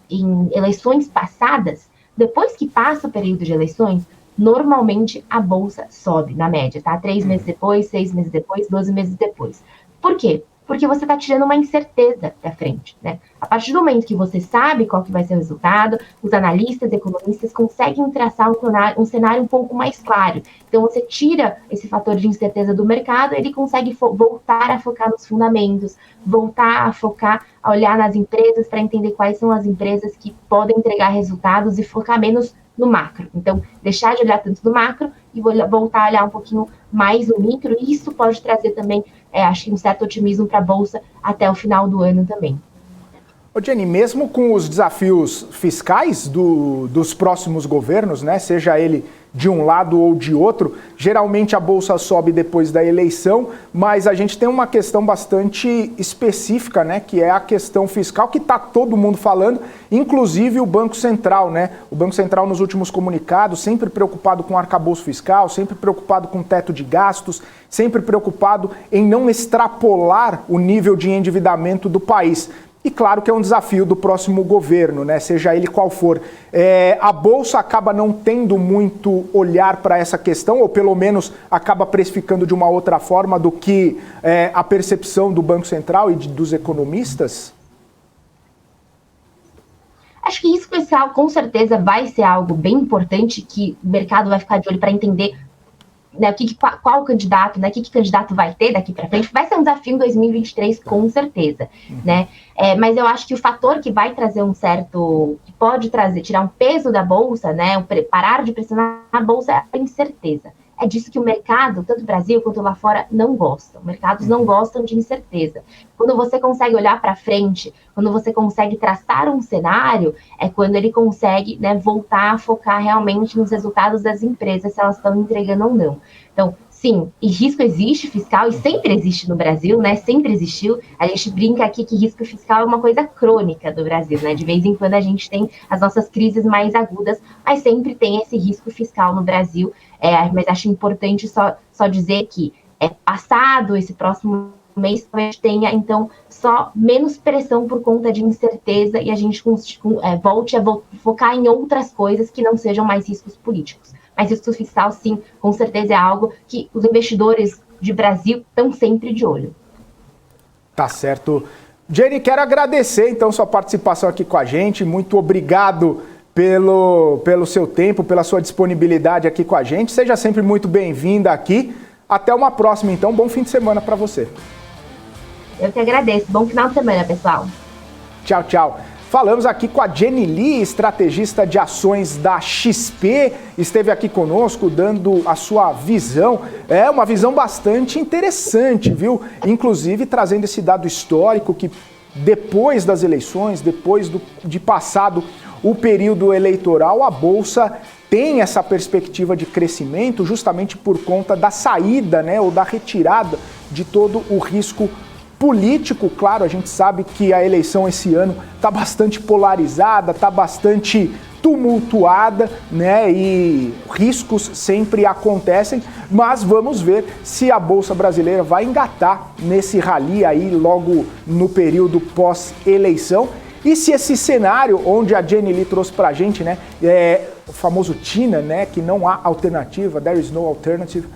em eleições passadas, depois que passa o período de eleições, normalmente a bolsa sobe, na média, tá? 3 meses depois, 6 meses depois, 12 meses depois. Por quê? Porque você está tirando uma incerteza da frente, né? A partir do momento que você sabe qual que vai ser o resultado, os analistas, economistas conseguem traçar um cenário um pouco mais claro. Então, você tira esse fator de incerteza do mercado, ele consegue voltar a focar nos fundamentos, voltar a focar, a olhar nas empresas para entender quais são as empresas que podem entregar resultados e focar menos no macro. Então, deixar de olhar tanto no macro e voltar a olhar um pouquinho mais no micro, e isso pode trazer também, acho que um certo otimismo para a Bolsa até o final do ano também. Ô Jenny, mesmo com os desafios fiscais dos próximos governos, né, seja ele de um lado ou de outro, geralmente a Bolsa sobe depois da eleição, mas a gente tem uma questão bastante específica, né, que é a questão fiscal, que está todo mundo falando, inclusive o Banco Central, né? O Banco Central nos últimos comunicados, sempre preocupado com o arcabouço fiscal, sempre preocupado com o teto de gastos, sempre preocupado em não extrapolar o nível de endividamento do país. E claro que é um desafio do próximo governo, né? Seja ele qual for. A Bolsa acaba não tendo muito olhar para essa questão, ou pelo menos acaba precificando de uma outra forma do que a percepção do Banco Central e dos economistas? Acho que risco fiscal com certeza vai ser algo bem importante que o mercado vai ficar de olho para entender né, qual candidato, né, que candidato vai ter daqui para frente, vai ser um desafio em 2023, com certeza, né? Mas eu acho que o fator que vai trazer que pode tirar um peso da Bolsa, né, parar de pressionar a Bolsa, é a incerteza. É disso que o mercado, tanto no Brasil quanto lá fora, não gostam. Mercados não gostam de incerteza. Quando você consegue olhar para frente, quando você consegue traçar um cenário, é quando ele consegue, né, voltar a focar realmente nos resultados das empresas, se elas estão entregando ou não. Então, sim, e risco existe fiscal, e sempre existe no Brasil, né? Sempre existiu. A gente brinca aqui que risco fiscal é uma coisa crônica do Brasil, né? De vez em quando a gente tem as nossas crises mais agudas, mas sempre tem esse risco fiscal no Brasil. Mas acho importante só dizer que passado esse próximo mês, a gente tenha, então, só menos pressão por conta de incerteza e a gente volte a focar em outras coisas que não sejam mais riscos políticos. Mas risco fiscal, sim, com certeza é algo que os investidores de Brasil estão sempre de olho. Tá certo. Jenny, quero agradecer, então, sua participação aqui com a gente. Muito obrigado pelo seu tempo, pela sua disponibilidade aqui com a gente. Seja sempre muito bem-vinda aqui. Até uma próxima, então. Bom fim de semana para você. Eu que agradeço. Bom final de semana, pessoal. Tchau, tchau. Falamos aqui com a Jenny Lee, estrategista de ações da XP, esteve aqui conosco dando a sua visão. É uma visão bastante interessante, viu? Inclusive trazendo esse dado histórico que depois das eleições, depois de passado o período eleitoral, a Bolsa tem essa perspectiva de crescimento justamente por conta da saída, né, ou da retirada de todo o risco político. Claro, a gente sabe que a eleição esse ano está bastante polarizada, está bastante tumultuada, né? E riscos sempre acontecem, mas vamos ver se a Bolsa Brasileira vai engatar nesse rally aí logo no período pós-eleição. E se esse cenário, onde a Jenny Lee trouxe pra gente, né, o famoso TINA, né, que não há alternativa, there is no alternative,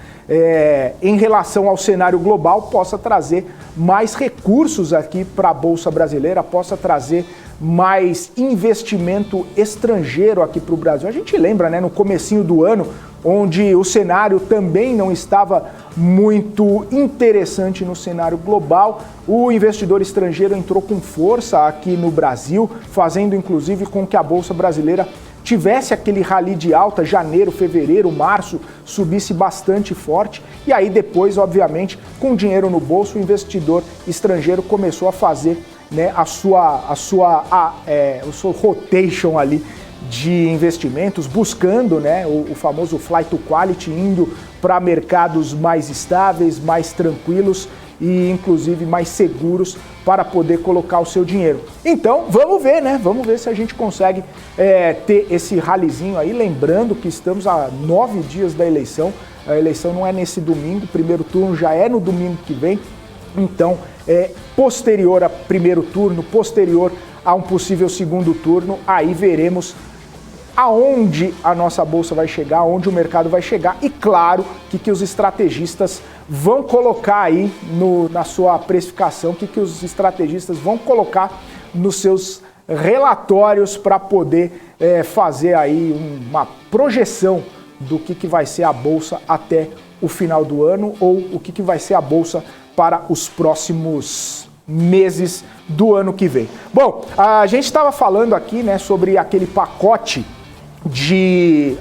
em relação ao cenário global, possa trazer mais recursos aqui para a Bolsa Brasileira, possa trazer mais investimento estrangeiro aqui para o Brasil. A gente lembra, né, no comecinho do ano, onde o cenário também não estava muito interessante no cenário global, o investidor estrangeiro entrou com força aqui no Brasil, fazendo inclusive com que a Bolsa Brasileira tivesse aquele rally de alta, janeiro, fevereiro, março, subisse bastante forte, e aí depois, obviamente, com dinheiro no bolso, o investidor estrangeiro começou a fazer, né, o seu rotation ali de investimentos, buscando, né, o famoso flight to quality, indo para mercados mais estáveis, mais tranquilos e inclusive mais seguros para poder colocar o seu dinheiro. Então, vamos ver, né? Vamos ver se a gente consegue ter esse rallyzinho aí, lembrando que estamos a 9 dias da eleição. A eleição não é nesse domingo, o primeiro turno já é no domingo que vem. Então, posterior a primeiro turno, posterior a um possível segundo turno, aí veremos aonde a nossa bolsa vai chegar, aonde o mercado vai chegar e, claro, que os estrategistas vão colocar aí na sua precificação, que os estrategistas vão colocar nos seus relatórios para poder fazer aí uma projeção do que vai ser a bolsa até o final do ano ou o que vai ser a bolsa para os próximos meses do ano que vem. Bom, a gente estava falando aqui, né, sobre aquele pacote de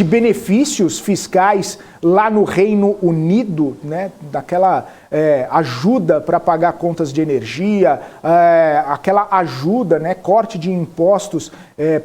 benefícios fiscais lá no Reino Unido, né, daquela ajuda para pagar contas de energia, aquela ajuda, né, corte de impostos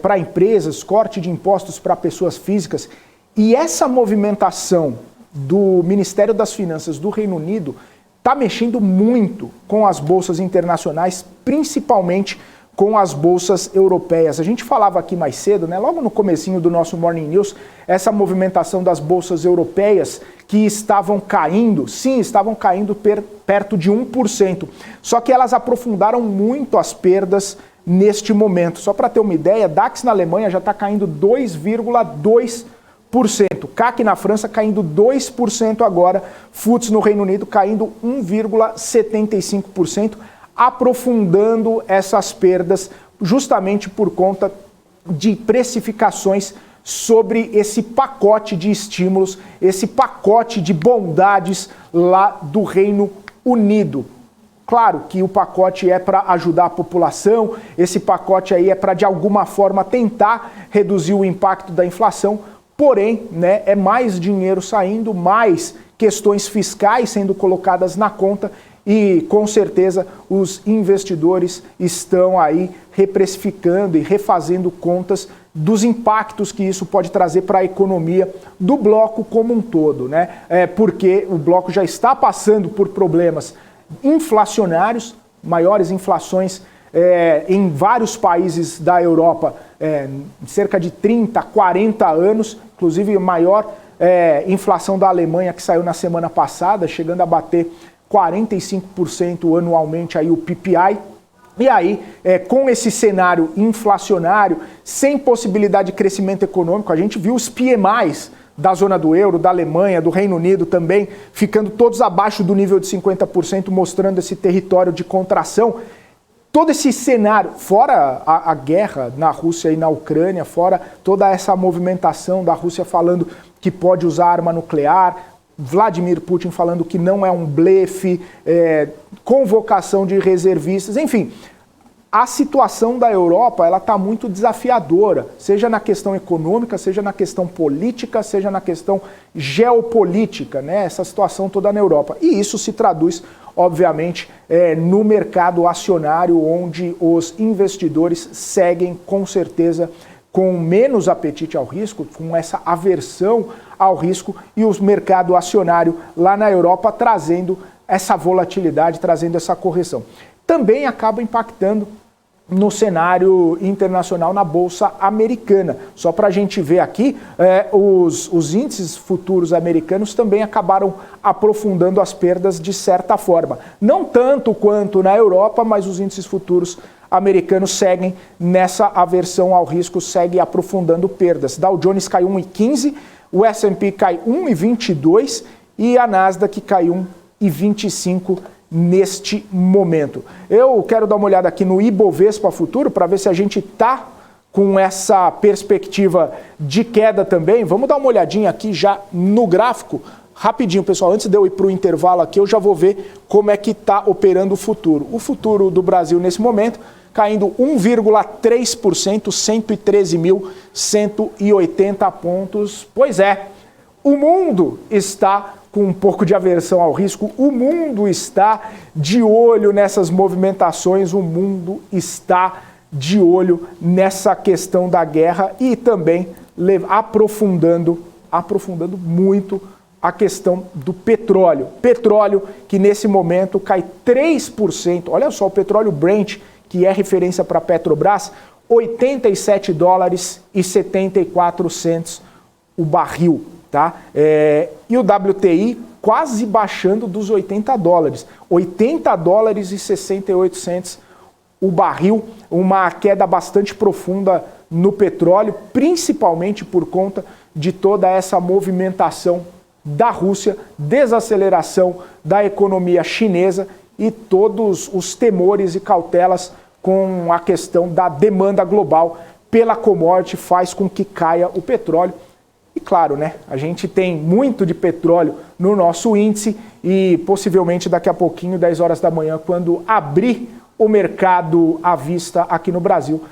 para empresas, corte de impostos para pessoas físicas. E essa movimentação do Ministério das Finanças do Reino Unido está mexendo muito com as bolsas internacionais, principalmente com as bolsas europeias. A gente falava aqui mais cedo, né, logo no comecinho do nosso Morning News, essa movimentação das bolsas europeias que estavam caindo, sim, estavam caindo perto de 1%. Só que elas aprofundaram muito as perdas neste momento. Só para ter uma ideia, DAX na Alemanha já está caindo 2,2%. CAC na França caindo 2% agora, FTSE no Reino Unido caindo 1,75%, aprofundando essas perdas justamente por conta de precificações sobre esse pacote de estímulos, esse pacote de bondades lá do Reino Unido. Claro que o pacote é para ajudar a população, esse pacote aí é para de alguma forma tentar reduzir o impacto da inflação, porém, né, é mais dinheiro saindo, mais questões fiscais sendo colocadas na conta e com certeza os investidores estão aí reprecificando e refazendo contas dos impactos que isso pode trazer para a economia do bloco como um todo, né? Porque o bloco já está passando por problemas inflacionários, maiores inflações em vários países da Europa, cerca de 30, 40 anos, inclusive a maior inflação da Alemanha que saiu na semana passada, chegando a bater 45% anualmente aí o PPI. E aí, com esse cenário inflacionário, sem possibilidade de crescimento econômico, a gente viu os PMIs da zona do euro, da Alemanha, do Reino Unido também, ficando todos abaixo do nível de 50%, mostrando esse território de contração. Todo esse cenário, fora a guerra na Rússia e na Ucrânia, fora toda essa movimentação da Rússia falando que pode usar arma nuclear, Vladimir Putin falando que não é um blefe, convocação de reservistas, enfim. A situação da Europa ela está muito desafiadora, seja na questão econômica, seja na questão política, seja na questão geopolítica, né? Essa situação toda na Europa. E isso se traduz, obviamente, no mercado acionário, onde os investidores seguem, com certeza, com menos apetite ao risco, com essa aversão ao risco, e o mercado acionário lá na Europa trazendo essa volatilidade, trazendo essa correção. Também acaba impactando no cenário internacional na Bolsa Americana. Só para a gente ver aqui, os índices futuros americanos também acabaram aprofundando as perdas de certa forma. Não tanto quanto na Europa, mas os índices futuros americanos seguem nessa aversão ao risco, seguem aprofundando perdas. Dow Jones caiu 1,15, o S&P cai 1,22 e a Nasdaq caiu 1,25 neste momento. Eu quero dar uma olhada aqui no Ibovespa Futuro para ver se a gente está com essa perspectiva de queda também. Vamos dar uma olhadinha aqui já no gráfico. Rapidinho, pessoal, antes de eu ir para o intervalo aqui, eu já vou ver como é que está operando o futuro. O futuro do Brasil nesse momento caindo 1,3%, 113.180 pontos. Pois é, o mundo está com um pouco de aversão ao risco, o mundo está de olho nessas movimentações, o mundo está de olho nessa questão da guerra e também aprofundando muito a questão do petróleo. Petróleo que nesse momento cai 3%. Olha só, o petróleo Brent, que é referência para a Petrobras, $87,74 o barril. Tá? E o WTI quase baixando dos $80. $80,68 o barril, uma queda bastante profunda no petróleo, principalmente por conta de toda essa movimentação da Rússia, desaceleração da economia chinesa e todos os temores e cautelas com a questão da demanda global pela commodity faz com que caia o petróleo. E claro, né, a gente tem muito de petróleo no nosso índice e possivelmente daqui a pouquinho, 10 horas da manhã, quando abrir o mercado à vista aqui no Brasil,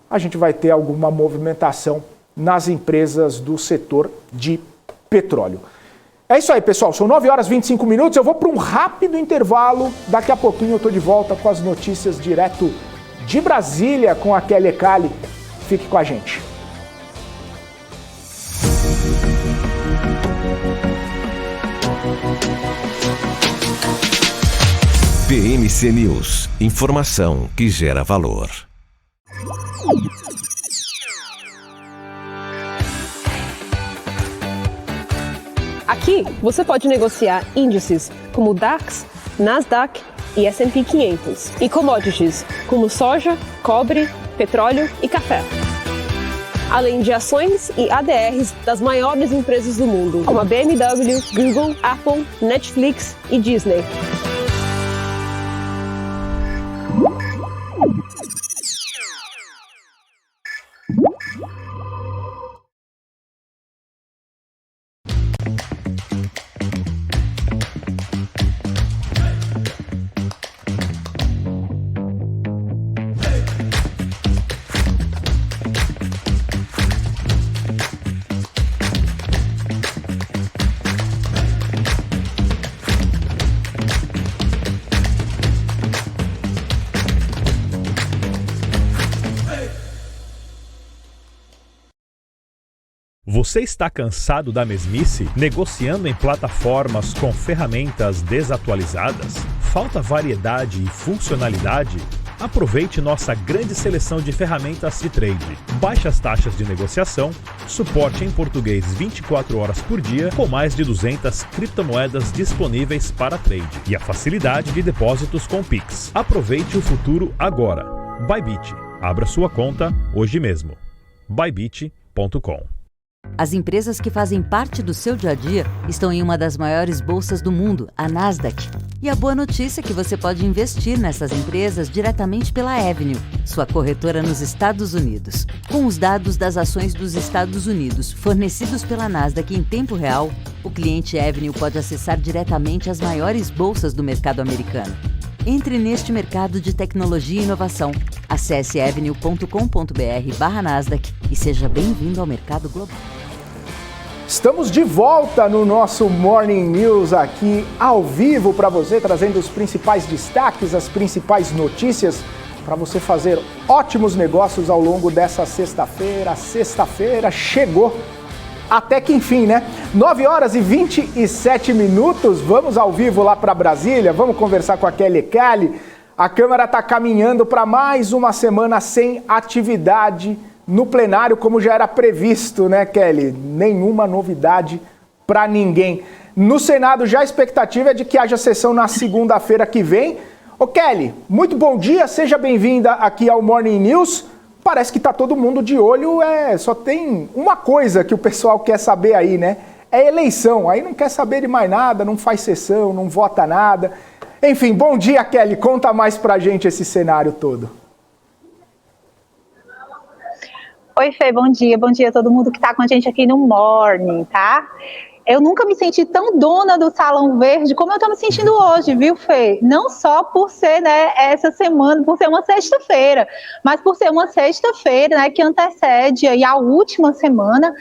a gente vai ter alguma movimentação nas empresas do setor de petróleo. É isso aí, pessoal. São 9 horas e 25 minutos. Eu vou para um rápido intervalo. Daqui a pouquinho eu estou de volta com as notícias direto de Brasília com a Kelly Cali. Fique com a gente. PMC News. Informação que gera valor. Aqui você pode negociar índices como DAX, Nasdaq e S&P 500 e commodities como soja, cobre, petróleo e café. Além de ações e ADRs das maiores empresas do mundo, como a BMW, Google, Apple, Netflix e Disney. Você está cansado da mesmice? Negociando em plataformas com ferramentas desatualizadas? Falta variedade e funcionalidade? Aproveite nossa grande seleção de ferramentas de trade. Baixas taxas de negociação, suporte em português 24 horas por dia, com mais de 200 criptomoedas disponíveis para trade e a facilidade de depósitos com Pix. Aproveite o futuro agora. Bybit. Abra sua conta hoje mesmo. Bybit.com. As empresas que fazem parte do seu dia a dia estão em uma das maiores bolsas do mundo, a Nasdaq. E a boa notícia é que você pode investir nessas empresas diretamente pela Avenue, sua corretora nos Estados Unidos. Com os dados das ações dos Estados Unidos fornecidos pela Nasdaq em tempo real, o cliente Avenue pode acessar diretamente as maiores bolsas do mercado americano. Entre neste mercado de tecnologia e inovação. Acesse avenue.com.br/Nasdaq e seja bem-vindo ao mercado global. Estamos de volta no nosso Morning News aqui ao vivo para você, trazendo os principais destaques, as principais notícias para você fazer ótimos negócios ao longo dessa sexta-feira. A sexta-feira chegou. Até que enfim, né? 9h27, vamos ao vivo lá para Brasília, vamos conversar com a Kelly Cali. A Câmara está caminhando para mais uma semana sem atividade no plenário, como já era previsto, né, Kelly? Nenhuma novidade para ninguém. No Senado, já a expectativa é de que haja sessão na segunda-feira que vem. Ô Kelly, muito bom dia, seja bem-vinda aqui ao Morning News. Parece que está todo mundo de olho, só tem uma coisa que o pessoal quer saber aí, né? É eleição, aí não quer saber de mais nada, não faz sessão, não vota nada. Enfim, bom dia, Kelly, conta mais pra gente esse cenário todo. Oi, Fê, bom dia a todo mundo que está com a gente aqui no Morning, tá? Eu nunca me senti tão dona do Salão Verde como eu estou me sentindo hoje, viu, Fê? Não só por ser, né, essa semana, por ser uma sexta-feira, mas por ser uma sexta-feira, né, que antecede aí a última semana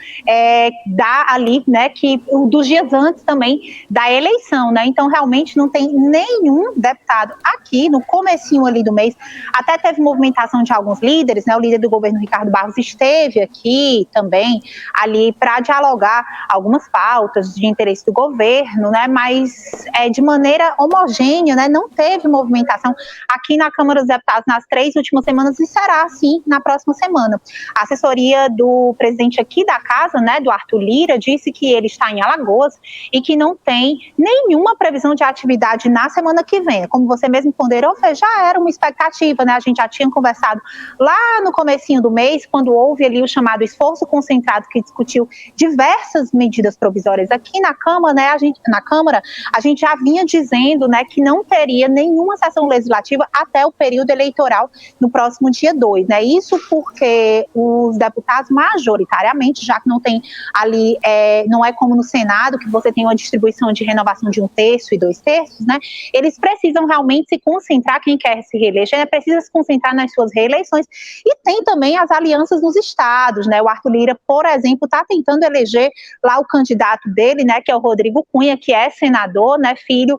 ali, né, que dos dias antes também da eleição, né? Então, realmente não tem nenhum deputado aqui no comecinho ali do mês. Até teve movimentação de alguns líderes, né? O líder do governo, Ricardo Barros, esteve aqui também ali para dialogar algumas pautas de interesse do governo, né, mas de maneira homogênea, né, não teve movimentação aqui na Câmara dos Deputados nas 3 últimas semanas e será assim na próxima semana. A assessoria do presidente aqui da casa, né, do Arthur Lira, disse que ele está em Alagoas e que não tem nenhuma previsão de atividade na semana que vem. Como você mesmo ponderou, já era uma expectativa, né, a gente já tinha conversado lá no comecinho do mês, quando houve ali o chamado esforço concentrado que discutiu diversas medidas provisórias aqui na Câmara, né, na Câmara, a gente já vinha dizendo, né, que não teria nenhuma sessão legislativa até o período eleitoral no próximo dia 2, né, isso porque os deputados majoritariamente, já que não tem ali, não é como no Senado, que você tem uma distribuição de renovação de 1/3 e 2/3, né, eles precisam realmente se concentrar, quem quer se reeleger, né, precisa se concentrar nas suas reeleições, e tem também as alianças nos estados, né, o Arthur Lira, por exemplo, está tentando eleger lá o candidato dele, né, que é o Rodrigo Cunha, que é senador, né, filho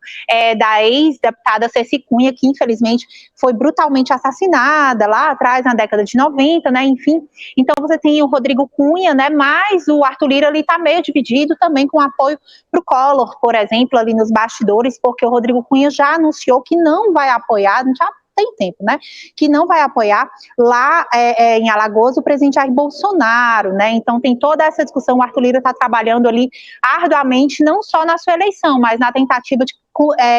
da ex-deputada Ceci Cunha, que infelizmente foi brutalmente assassinada lá atrás, na década de 90, né, enfim. Então você tem o Rodrigo Cunha, né, mas o Arthur Lira ali está meio dividido também com apoio para o Collor, por exemplo, ali nos bastidores, porque o Rodrigo Cunha já anunciou que não vai apoiar, já tem tempo, né, que não vai apoiar lá em Alagoas o presidente Jair Bolsonaro, né, então tem toda essa discussão, o Arthur Lira está trabalhando ali arduamente, não só na sua eleição, mas na tentativa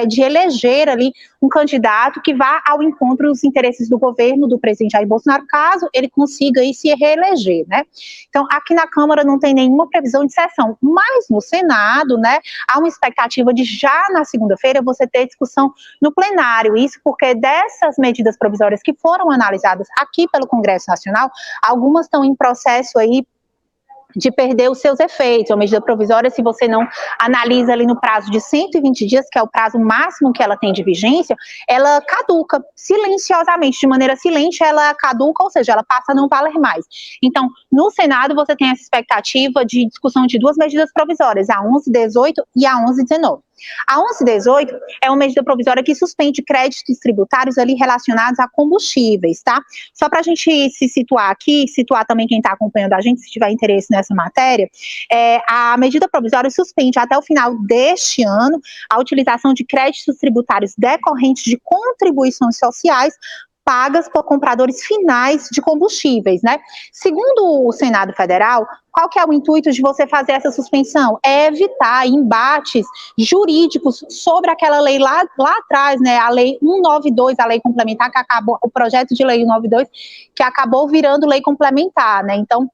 de eleger ali um candidato que vá ao encontro dos interesses do governo do presidente Jair Bolsonaro, caso ele consiga aí se reeleger, né. Então, aqui na Câmara não tem nenhuma previsão de sessão, mas no Senado, né, há uma expectativa de já na segunda-feira você ter discussão no plenário, isso porque dessas medidas provisórias que foram analisadas aqui pelo Congresso Nacional, algumas estão em processo aí de perder os seus efeitos. A medida provisória, se você não analisa ali no prazo de 120 dias, que é o prazo máximo que ela tem de vigência, ela caduca silenciosamente, de maneira silente, ela caduca, ou seja, ela passa a não valer mais. Então, no Senado, você tem essa expectativa de discussão de duas medidas provisórias, a 1118 e a 1119. A 1118 é uma medida provisória que suspende créditos tributários ali relacionados a combustíveis, tá? Só para a gente se situar aqui, situar também quem está acompanhando a gente, se tiver interesse nessa matéria, a medida provisória suspende até o final deste ano a utilização de créditos tributários decorrentes de contribuições sociais pagas por compradores finais de combustíveis, né? Segundo o Senado Federal, qual que é o intuito de você fazer essa suspensão? É evitar embates jurídicos sobre aquela lei lá atrás, né? A lei 192, a lei complementar que acabou, o projeto de lei 192, que acabou virando lei complementar, né? Então,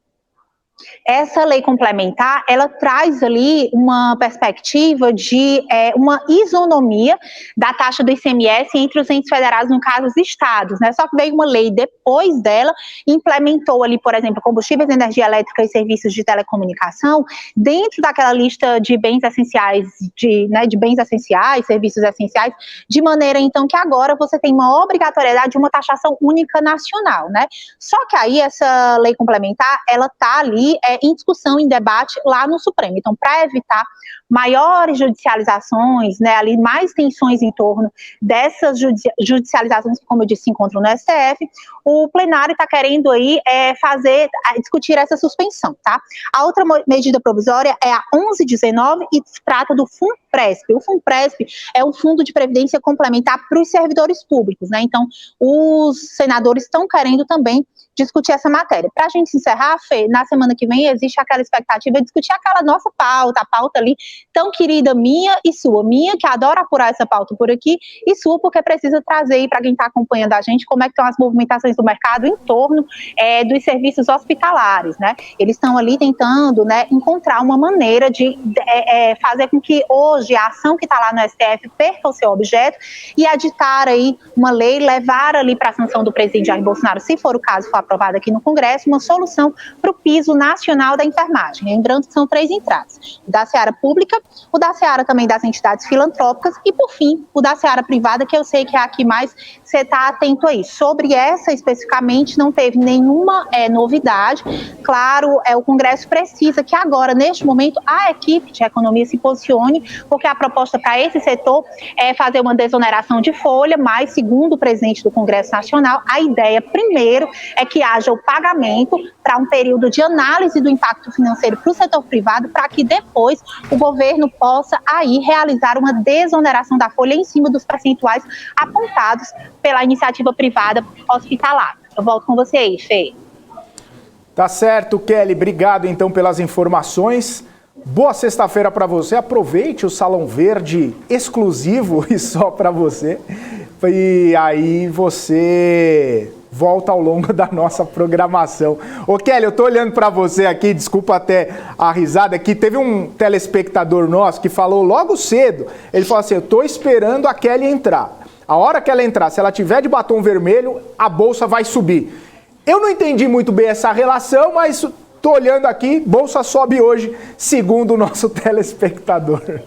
essa lei complementar, ela traz ali uma perspectiva de uma isonomia da taxa do ICMS entre os entes federados, no caso, os estados, né? Só que veio uma lei depois dela, implementou ali, por exemplo, combustíveis, energia elétrica e serviços de telecomunicação, dentro daquela lista de bens essenciais, de bens essenciais, serviços essenciais, de maneira, então, que agora você tem uma obrigatoriedade de uma taxação única nacional, né? Só que aí, essa lei complementar, ela está ali em discussão, em debate lá no Supremo. Então, para evitar maiores judicializações, né, ali mais tensões em torno dessas judicializações que, como eu disse, se encontram no STF, o plenário está querendo aí discutir essa suspensão, tá? A outra medida provisória é a 1119 e trata do FUNPRESP. O FUNPRESP é um fundo de previdência complementar para os servidores públicos, né? Então, os senadores estão querendo também discutir essa matéria. Para a gente encerrar, Fê, na semana que vem existe aquela expectativa de discutir aquela nossa pauta, a pauta ali tão querida minha e sua. Minha, que adora apurar essa pauta por aqui, e sua, porque precisa trazer aí para quem está acompanhando a gente como é que estão as movimentações do mercado em torno dos serviços hospitalares, né? Eles estão ali tentando, né, encontrar uma maneira de fazer com que hoje a ação que está lá no STF perca o seu objeto e aditar aí uma lei, levar ali para a sanção do presidente Jair Bolsonaro, se for o caso, for aprovada aqui no Congresso, uma solução para o piso nacional da enfermagem. Lembrando que são 3 entradas: o da seara pública, o da seara também das entidades filantrópicas e, por fim, o da seara privada, que eu sei que é a que mais você está atento aí. Sobre essa, especificamente, não teve nenhuma novidade. Claro, o Congresso precisa que agora, neste momento, a equipe de economia se posicione, porque a proposta para esse setor é fazer uma desoneração de folha, mas, segundo o presidente do Congresso Nacional, a ideia, primeiro, é que haja o pagamento para um período de análise do impacto financeiro para o setor privado, para que depois o governo possa aí realizar uma desoneração da folha em cima dos percentuais apontados pela iniciativa privada hospitalar. Eu volto com você aí, Fê. Tá certo, Kelly. Obrigado, então, pelas informações. Boa sexta-feira para você. Aproveite o Salão Verde exclusivo e só para você. E aí você volta ao longo da nossa programação. Ô Kelly, eu tô olhando para você aqui, desculpa até a risada, que teve um telespectador nosso que falou logo cedo, ele falou assim, eu tô esperando a Kelly entrar. A hora que ela entrar, se ela tiver de batom vermelho, a bolsa vai subir. Eu não entendi muito bem essa relação, mas tô olhando aqui, bolsa sobe hoje, segundo o nosso telespectador.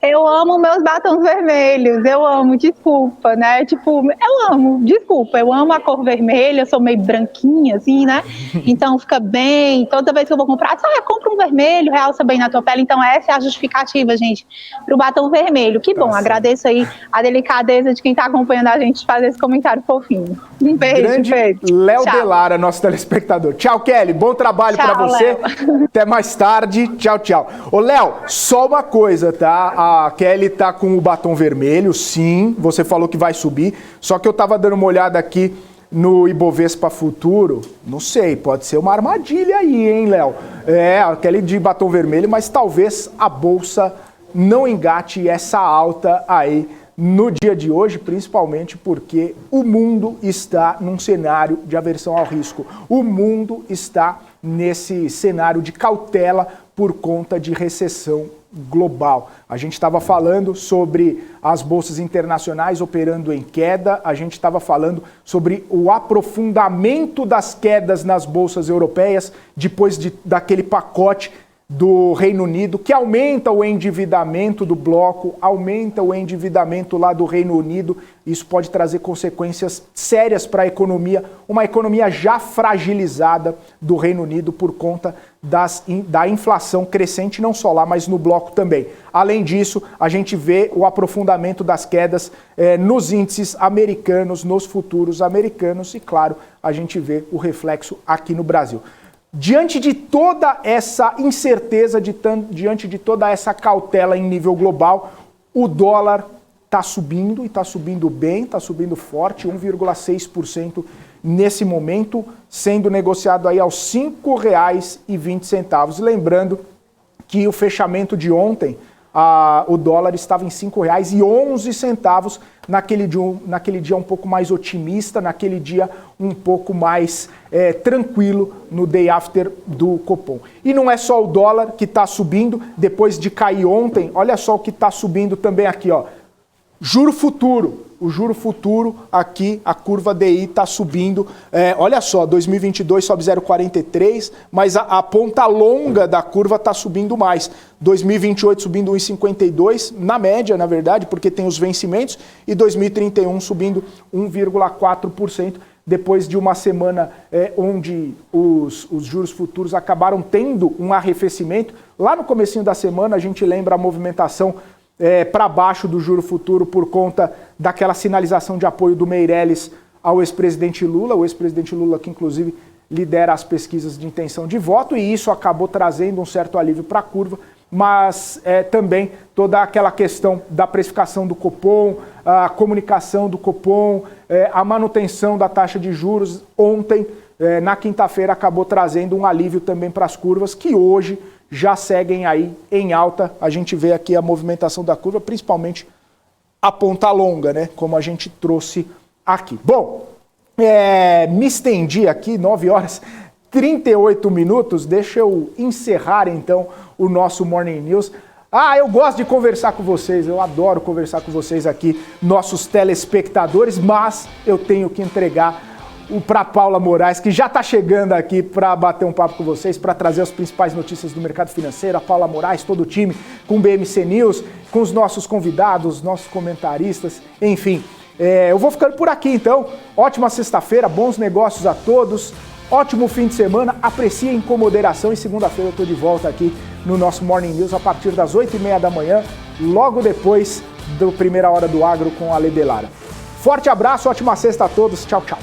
Eu amo meus batons vermelhos, eu amo, desculpa, né? Tipo, eu amo, desculpa, eu amo a cor vermelha, eu sou meio branquinha, assim, né? Então fica bem, toda vez que eu vou comprar, compra um vermelho, realça bem na tua pele. Então essa é a justificativa, gente, pro batom vermelho. Que bom, agradeço aí a delicadeza de quem tá acompanhando a gente fazer esse comentário fofinho. Um beijo, grande Léo Delara, nosso telespectador. Tchau, Kelly, bom trabalho para você. Léo. Até mais tarde, tchau, tchau. Ô, Léo, só uma coisa, tá? A Kelly tá com o batom vermelho, sim, você falou que vai subir, só que eu tava dando uma olhada aqui no Ibovespa Futuro, não sei, pode ser uma armadilha aí, hein, Léo? A Kelly de batom vermelho, mas talvez a bolsa não engate essa alta aí no dia de hoje, principalmente porque o mundo está num cenário de aversão ao risco. O mundo está nesse cenário de cautela por conta de recessão global. A gente estava falando sobre as bolsas internacionais operando em queda, a gente estava falando sobre o aprofundamento das quedas nas bolsas europeias depois daquele pacote do Reino Unido, que aumenta o endividamento do bloco, aumenta o endividamento lá do Reino Unido. Isso pode trazer consequências sérias para a economia, uma economia já fragilizada do Reino Unido por conta da inflação crescente, não só lá, mas no bloco também. Além disso, a gente vê o aprofundamento das quedas nos índices americanos, nos futuros americanos, e claro, a gente vê o reflexo aqui no Brasil. Diante de toda essa incerteza, diante de toda essa cautela em nível global, o dólar está subindo e está subindo bem, está subindo forte, 1,6% nesse momento, sendo negociado aí aos R$ 5,20. Lembrando que o fechamento de ontem, o dólar estava em R$ 5,11, naquele dia um pouco mais otimista, naquele dia um pouco mais tranquilo no day after do Copom. E não é só o dólar que está subindo, depois de cair ontem, olha só o que está subindo também aqui, ó. Juro futuro. O juro futuro aqui, a curva DI está subindo, olha só, 2022 sobe 0,43, mas a ponta longa da curva está subindo mais. 2028 subindo 1,52, na média, na verdade, porque tem os vencimentos, e 2031 subindo 1,4%, depois de uma semana onde os juros futuros acabaram tendo um arrefecimento. Lá no comecinho da semana, a gente lembra a movimentação para baixo do juro futuro por conta daquela sinalização de apoio do Meirelles ao ex-presidente Lula, o ex-presidente Lula que inclusive lidera as pesquisas de intenção de voto, e isso acabou trazendo um certo alívio para a curva, mas também toda aquela questão da precificação do Copom, a comunicação do Copom, a manutenção da taxa de juros ontem, na quinta-feira, acabou trazendo um alívio também para as curvas, que hoje já seguem aí em alta. A gente vê aqui a movimentação da curva, principalmente a ponta longa, né? Como a gente trouxe aqui. Bom, me estendi aqui, 9 horas 38 minutos. Deixa eu encerrar então o nosso Morning News. Eu gosto de conversar com vocês, eu adoro conversar com vocês aqui, nossos telespectadores, mas eu tenho que entregar para Paula Moraes, que já está chegando aqui para bater um papo com vocês, para trazer as principais notícias do mercado financeiro. A Paula Moraes, todo o time, com o BMC News, com os nossos convidados, nossos comentaristas, enfim. Eu vou ficando por aqui, então. Ótima sexta-feira, bons negócios a todos, ótimo fim de semana, apreciem com moderação, e segunda-feira eu estou de volta aqui no nosso Morning News a partir das 8h30 da manhã, logo depois da primeira hora do agro com a Ale Delara. Forte abraço, ótima sexta a todos, tchau, tchau.